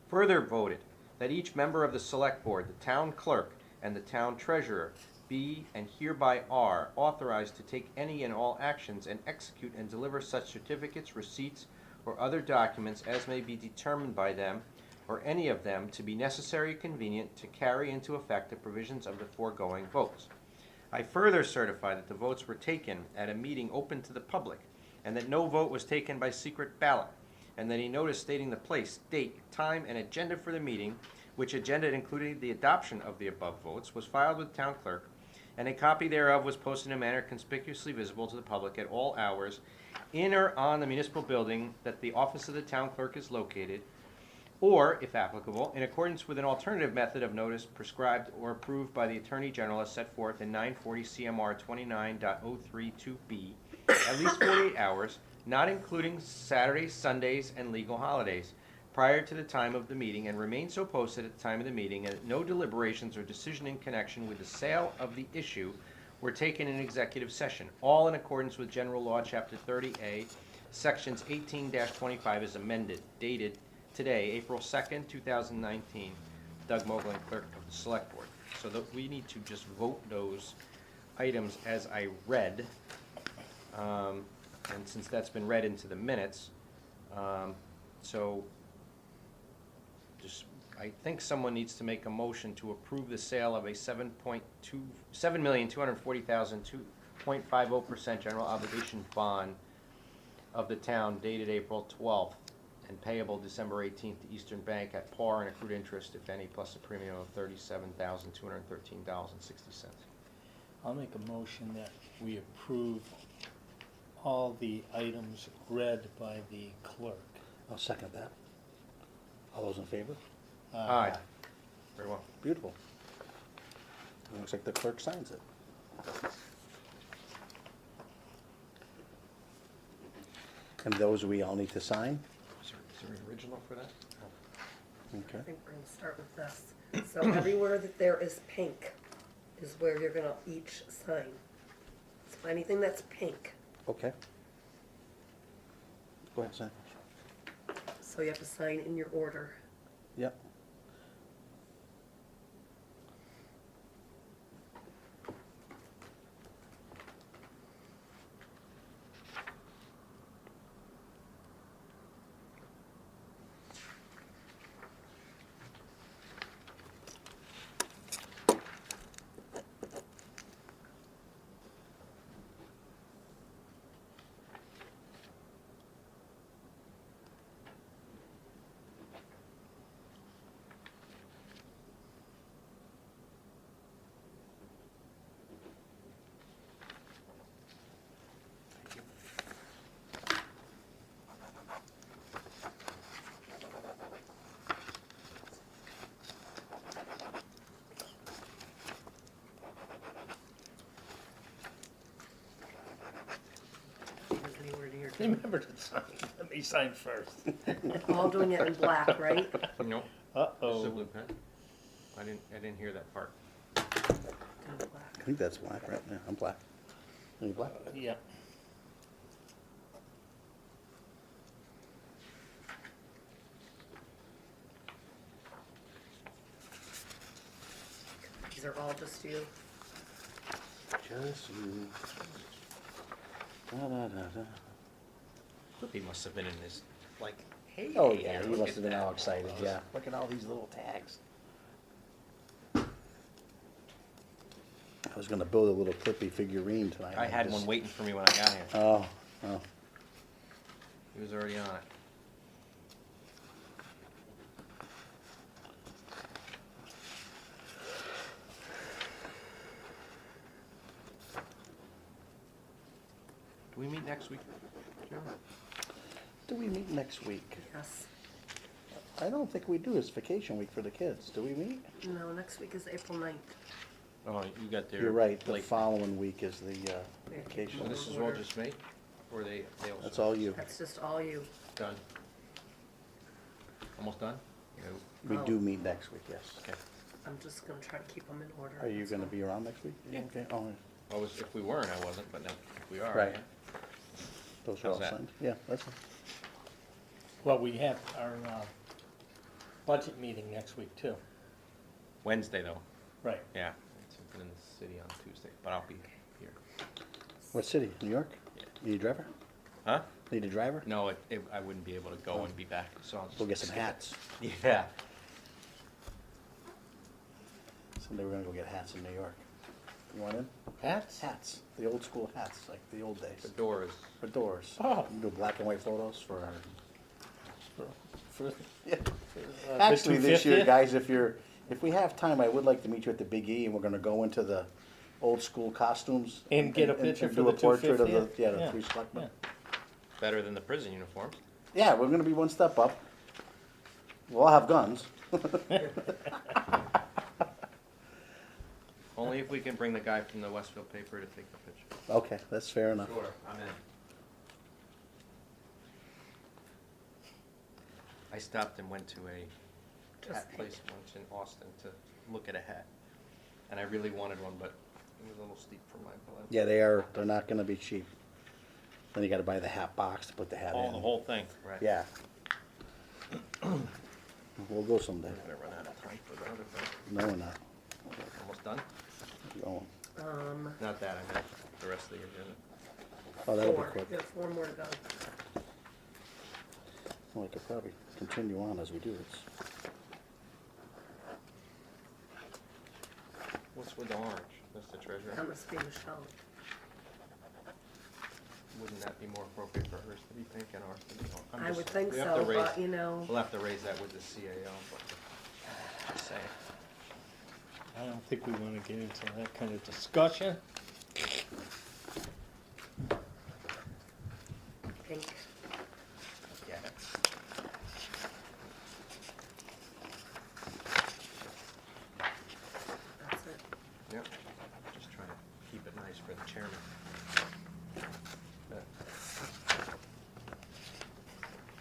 Further voted that each member of the Select Board, the town clerk, and the town treasurer be and hereby are authorized to take any and all actions and execute and deliver such certificates, receipts, or other documents as may be determined by them or any of them to be necessary and convenient to carry into effect the provisions of the foregoing votes. I further certify that the votes were taken at a meeting open to the public, and that no vote was taken by secret ballot, and that a notice stating the place, date, time, and agenda for the meeting, which agenda included the adoption of the above votes, was filed with town clerk, and a copy thereof was posted in a manner conspicuously visible to the public at all hours in or on the municipal building that the office of the town clerk is located, or, if applicable, in accordance with an alternative method of notice prescribed or approved by the Attorney General as set forth in 940 CMR 29.032B, at least 48 hours, not including Saturdays, Sundays, and legal holidays, prior to the time of the meeting, and remain so posted at the time of the meeting, and that no deliberations or decision in connection with the sale of the issue were taken in executive session, all in accordance with General Law, Chapter 30A, Sections 18-25 as amended, dated today, April 2nd, 2019. Doug Moglen, Clerk of the Select Board. So that we need to just vote those items as I read. And since that's been read into the minutes, so just, I think someone needs to make a motion to approve the sale of a 7,240,002.50% general obligation bond of the town dated April 12th and payable December 18th to Eastern Bank at par and accrued interest, if any, plus a premium of $37,213.60. I'll make a motion that we approve all the items read by the clerk. I'll second that. All those in favor? Aye. Very well. Beautiful. It looks like the clerk signs it. And those we all need to sign? Is there an original for that? I Okay. think we're gonna start with this. So everywhere that there is pink is where you're gonna each sign. So anything that's pink, Okay. Go ahead, sign. so you have to sign in your order. Yep. Anywhere near. Remember to sign, let me sign first. All doing it in black, right? No. Uh-oh. Blue pen? I didn't hear that part. In black. I think that's black, right? Yeah, I'm black. Are you black? Yeah. These are all just you. Just you. Da, da, da, da. He must have been in this, like, hey. Oh, yeah, he look must at have been that. all excited, yeah. Look at all these little tags. I was gonna build a little Clippy figurine tonight. I had just- one waiting for me when I got here. Oh, oh. He was already on it. Do we meet next week, Joe? Do we meet next week? Yes. I don't think we do. It's vacation week for the kids. Do we meet? No, next week is April 9th. Oh, you got there. You're right. The late. following week is the vacation. So this is all just me? Or they also? That's all you. That's just all you. Done. Almost done? We do meet next week, yes. Okay. I'm just gonna try to keep them in order. Are you that's gonna all. be around next week? Yeah. Okay, oh, Well, if we weren't, I wasn't, but now, if we are. Right. yeah. those are all How's that? signed. Yeah, that's, Well, we have our budget meeting next week too. Wednesday, though. Right. Yeah. It's something in the city on Tuesday, but I'll be here. what city? New York? Need a driver? Huh? Need a driver? No, I wouldn't be able to go and be back, so I'll just. Go get some hats. Yeah. Someday we're gonna go get hats in New York. You want in? Hats? Hats. The old school hats, like the old days. Fedoras. For doors. Oh. We can do black and white photos for our. For, Yeah. the Actually, this year, 250th? guys, if we have time, I would like to meet you at the Big E, and we're gonna go into the old school costumes. And get a picture for do the a portrait of the, 250th? yeah, the Yeah. three selectmen. better than the prison uniforms. Yeah, we're gonna be one step up. We'll all have guns. Only if we can bring the guy from the Westfield paper to take the picture. Okay, that's fair enough. Sure, I'm in. I stopped and went to a Just hat place once in Austin to look at a hat. And I really wanted one, but it was a little steep for my blood. Yeah, they're not gonna be cheap. Then you gotta buy the hat box to put the hat Oh, in. the whole thing, right. Yeah. We'll go someday. I'm gonna run out of time for the other thing. No, we're not. Almost done? Going. Not that, I meant the rest of the agenda. Oh, that'll be Four. quick. You have 4 more to go. Well, I could probably continue on as we do this. What's with the orange, Mr. Treasurer? That must be Michelle. Wouldn't that be more appropriate for hers to be pink and ours to be orange? I'm I just- would think we have to so, raise- but you know, We'll have to raise that with the CAO, but just saying. I don't think we wanna get into that kind of discussion. pink. Yeah. That's it. Yep. Just trying to keep it nice for the chairman.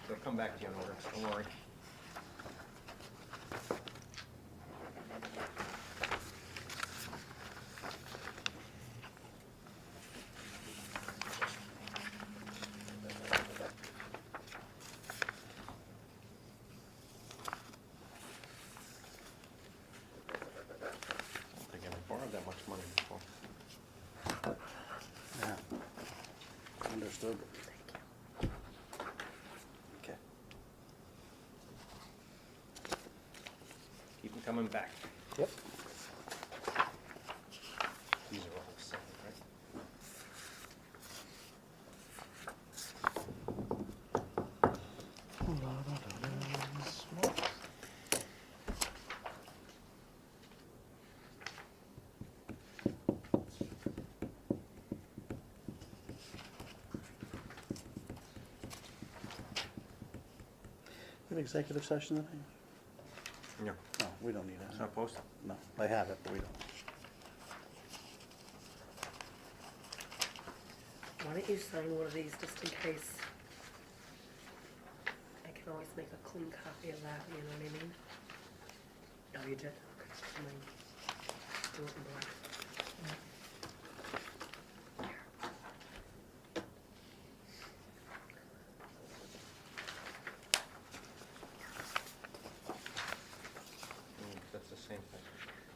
They'll come back to you in order, don't worry. I don't think I've borrowed that much money before. Yeah. Understood. Okay. Keep them coming back. Yep. These are all separate, right? Have executive session tonight? No, No, we don't need it's that. not posted. No, I have it, but we don't. Why don't you sign one of these just in case? I can always make a clean copy of that, you know what I mean? No, you did? Okay, fine. Do it in black. That's the same thing.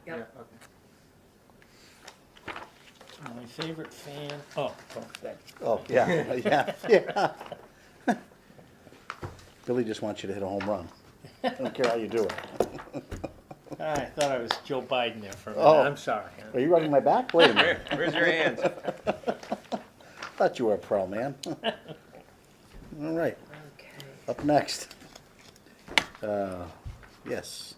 Yep. Yeah, okay. My favorite fan, oh, that. Oh, yeah, yeah, yeah. Billy just wants you to hit a home run. I don't care how you do it. I thought I was Joe Biden there for a minute, Oh. I'm sorry. Are you rubbing my back? Wait a minute. Where's your hands? Thought you were a pro, man. All right, Okay. up next. Yes.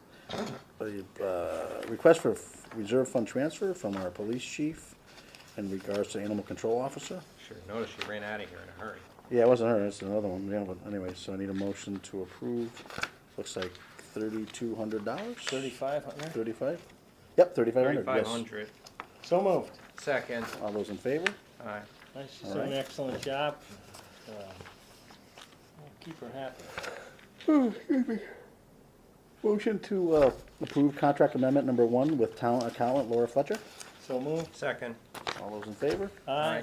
Request for reserve fund transfer from our police chief in regards to animal control officer. Sure, notice you ran out of here in a hurry. Yeah, it wasn't her, it's another one, yeah, but anyway, so I need a motion to approve, looks like $3,200? 3,500? 35? Yep, 3,500, yes. 3,500. So moved. Second. All those in favor? Aye. She's All doing an right. excellent job. I'll keep her happy. Excuse me. Motion to approve contract amendment number 1 with town accountant Laura Fletcher. So moved. Second. All those in favor? Aye.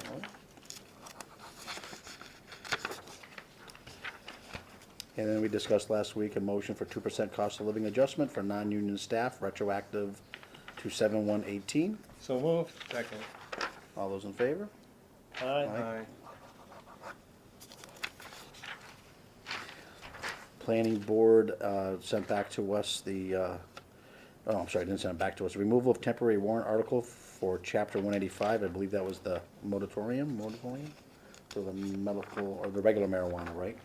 And then we discussed last week a motion for 2% cost of living adjustment for non-union staff retroactive to 7/1/18. So moved. Second. All those in favor? Aye. Aye. Planning board sent back to us the, oh, I'm sorry, didn't send it back to us. Removal of temporary warrant article for chapter 185. I believe that was the moratorium for the medical, or the regular marijuana, right?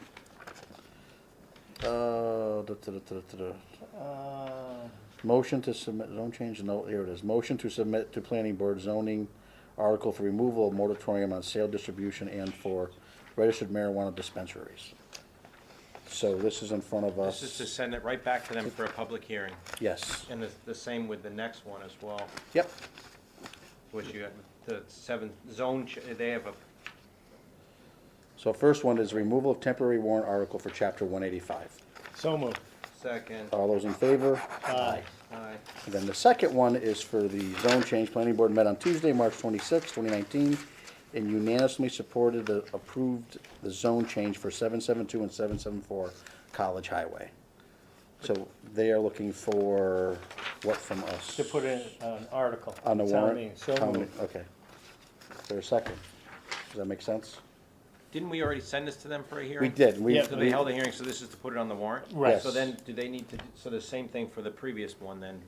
Motion to submit, don't change the note, here it is. Motion to submit to planning board zoning article for removal of moratorium on sale, distribution, and for registered marijuana dispensaries. So this is in front of us. This is to send it right back to them for a public hearing. Yes. And the same with the next one as well, Yep. which you got the 7th zone, they have a, So first one is removal of temporary warrant article for chapter 185. So moved. second. All those in favor? Aye. Aye. And then the second one is for the zone change. Planning board met on Tuesday, March 26, 2019, and unanimously supported, approved the zone change for 772 and 774 College Highway. So they are looking for what from us? To put in an article. On the Town warrant? meeting. So Town moved. meeting, okay. Is there a second? Does that make sense? Didn't we already send this to them for a hearing? We did. Yeah. So they held a hearing, so this is to put it on the warrant? Right. So then, do they need to, so the same thing for the previous one then?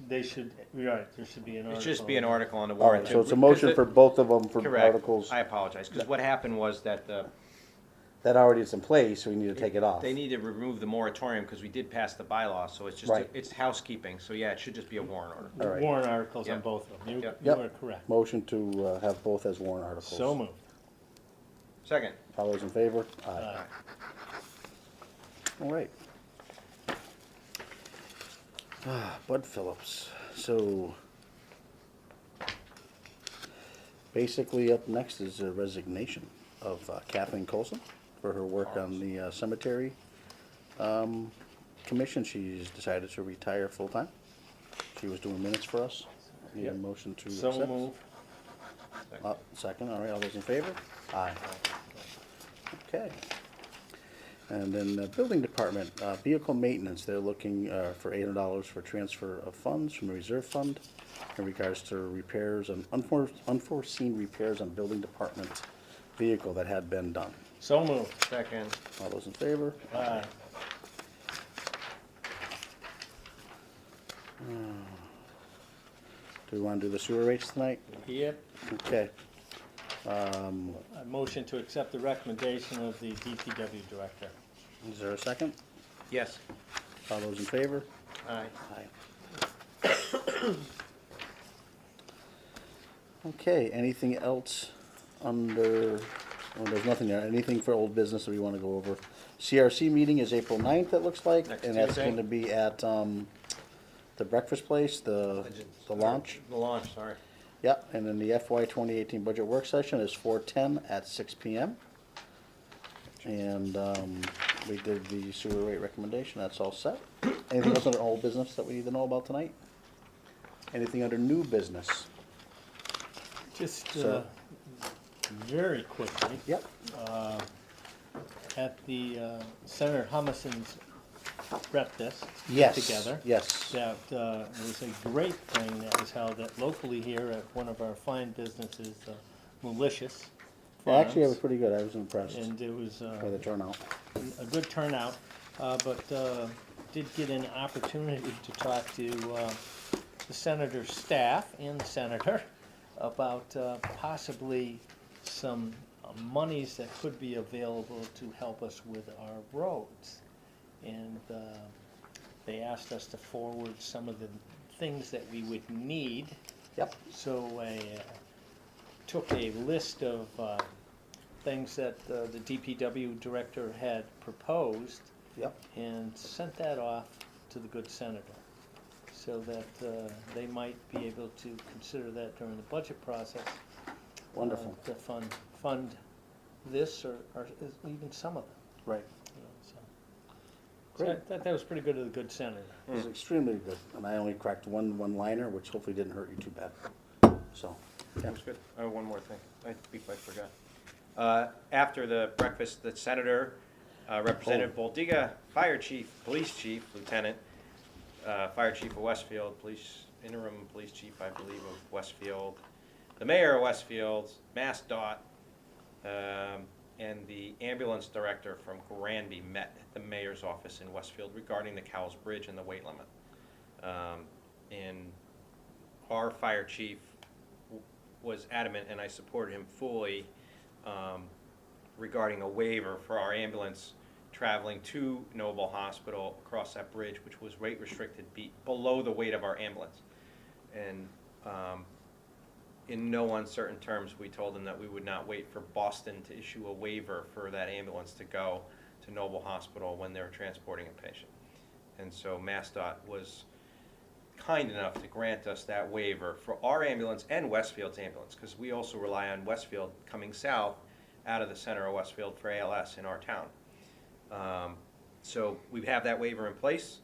They should, right, there should be an It article. should just be an article on the All warrant. right, so too. it's a motion Because for both of them for Correct. articles. I apologize, because what happened was that That already is in place, so we need to take it off. they need to remove the moratorium, because we did pass the bylaw, so it's just, Right. it's housekeeping. So yeah, it should just be a warrant article. All right. Warrant articles on Yep. both of them. You Yep. you Yep. are correct. Motion to have both as warrant articles. So moved. Second. All those in favor? Aye. All right. Bud Phillips. So basically up next is a resignation of Kathleen Colson for her work on the cemetery commission. She's decided to retire full-time. She was doing minutes for us. Need a Yep. motion to So accept? moved. Second, all right, all those in favor? Aye. Okay. And then the building department, vehicle maintenance, they're looking for $800 for transfer of funds from the reserve fund in regards to repairs and unforeseen repairs on building department vehicle that had been done. So moved. Second. All those in favor? Aye. Do we want to do the sewer rates tonight? Yep. Okay. A motion to accept the recommendation of the DPW director. Is there a second? Yes. All those in favor? Aye. Aye. Okay, anything else under, well, there's nothing there, anything for old business that we want to go over? CRC meeting is April 9th, it looks like, Next and that's Tuesday. going to be at the breakfast place, the launch. The launch, sorry. Yep, and then the FY 2018 budget work session is 4/10 at 6 PM. And we did the sewer rate recommendation, that's all set. Anything else under old business that we need to know about tonight? Anything under new business? Just So- very quickly, Yep. at the Senator Hummerson's rep desk Yes. together. Yes. That was a great thing that was held at locally here at one of our fine businesses, Malicious Well, actually, it was Farms. pretty good. I was impressed And it was by the turnout. a good turnout, but did get an opportunity to talk to the senator's staff and the senator about possibly some monies that could be available to help us with our roads. And they asked us to forward some of the things that we would need. Yep. So I took a list of things that the DPW director had proposed Yep. and sent that off to the good senator, so that they might be able to consider that during the budget process. Wonderful. To fund this or even some of it, Right. you know, so. Great. So I thought that was pretty good of the good senator. It was extremely good, and I only cracked one-liner, which hopefully didn't hurt you too bad. So, yeah. That was good. Oh, one more thing. I forgot. After the breakfast, the senator, Representative Boldiga, Fire Chief, Police Chief, Lieutenant, Fire Chief of Westfield, Interim Police Chief, I believe, of Westfield, the Mayor of Westfield, Mass DOT, and the ambulance director from Granby met at the mayor's office in Westfield regarding the Cowles Bridge and the weight limit. And our fire chief was adamant, and I supported him fully, regarding a waiver for our ambulance traveling to Noble Hospital across that bridge, which was weight restricted, below the weight of our ambulance. And in no uncertain terms, we told them that we would not wait for Boston to issue a waiver for that ambulance to go to Noble Hospital when they were transporting a patient. And so MassDOT was kind enough to grant us that waiver for our ambulance and Westfield's ambulance, because we also rely on Westfield coming south out of the center of Westfield for ALS in our town. So we have that waiver in place.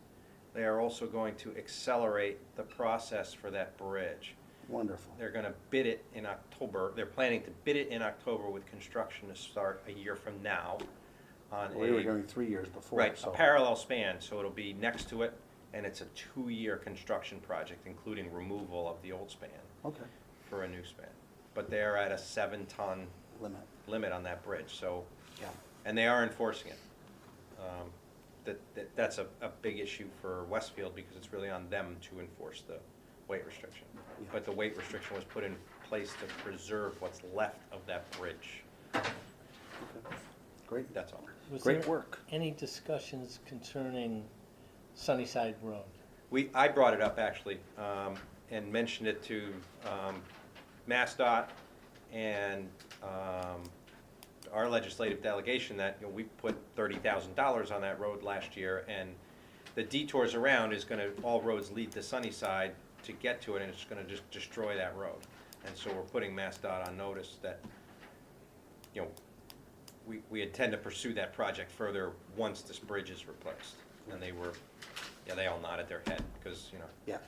They are also going to accelerate the process for that bridge. Wonderful. They're gonna bid it in October. They're planning to bid it in October with construction to start a year from now on We were going 3 years before. right, so. a parallel span, so it'll be next to it, and it's a 2-year construction project, including removal of the old span Okay, for a new span. But they're at a 7-ton limit, limit on that bridge, so, yeah. and they are enforcing it. That's a big issue for Westfield, because it's really on them to enforce the weight restriction. Yeah. But the weight restriction was put in place to preserve what's left of that bridge. Okay. Great, That's all. Was great there work. any discussions concerning Sunnyside Road? I brought it up actually, and mentioned it to MassDOT and our legislative delegation that, you know, we put $30,000 on that road last year, and the detours around is gonna, all roads lead to Sunnyside to get to it, and it's gonna just destroy that road. And so we're putting MassDOT on notice that, you know, we intend to pursue that project further once this bridge is replaced. And they were, yeah, they all nodded their head, because, you know, Yeah,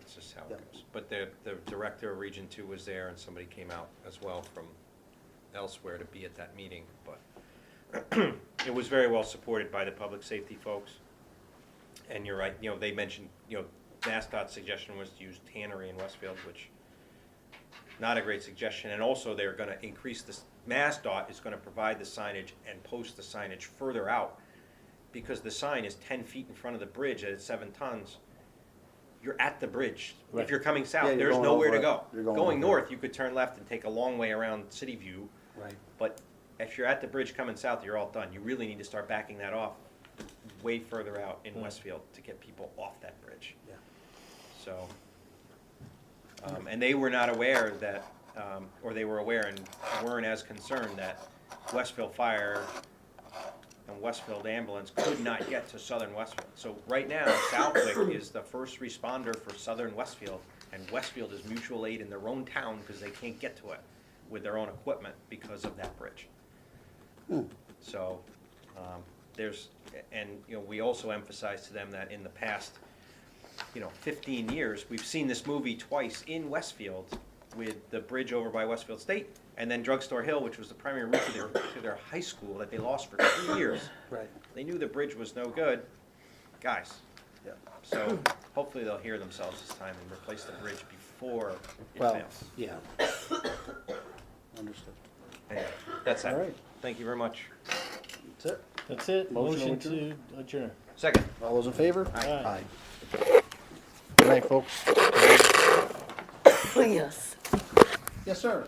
it's just how Yep. it goes. But the director of Region 2 was there, and somebody came out as well from elsewhere to be at that meeting, but it was very well supported by the public safety folks. And you're right, you know, they mentioned, you know, MassDOT's suggestion was to use Tannery in Westfield, which, not a great suggestion, and also they're gonna increase this, MassDOT is gonna provide the signage and post the signage further out, because the sign is 10 feet in front of the bridge at 7 tons. You're at the bridge. Right. If you're coming Yeah, south, you're there's going nowhere over to it. go. You're going Going over it. north, you could turn left and take a long way around City View, right. but if you're at the bridge coming south, you're all done. You really need to start backing that off way further out in Hmm. Westfield to get people off that bridge. Yeah. So, and they were not aware that, or they were aware and weren't as concerned that Westfield Fire and Westfield Ambulance could not get to southern Westfield. So right now, Southwick is the first responder for southern Westfield, and Westfield is mutual aid in their own town because they can't get to it with their own equipment because of that bridge. So, there's, and, you know, we also emphasize to them that in the past, you know, 15 years, we've seen this movie twice in Westfield with the bridge over by Westfield State, and then Drugstore Hill, which was the primary route to their high school that they lost for 2 years. Right. They knew the bridge was no good. Guys, Yeah. so hopefully they'll hear themselves this time and replace the bridge before it Well, fails. yeah. Understood. Anyway, that's All that. right. Thank you very much. That's it. That's it. Motion Motion to to adjourn. Second. All those in favor? Aye. Good night, folks. Yes. Yes, sir.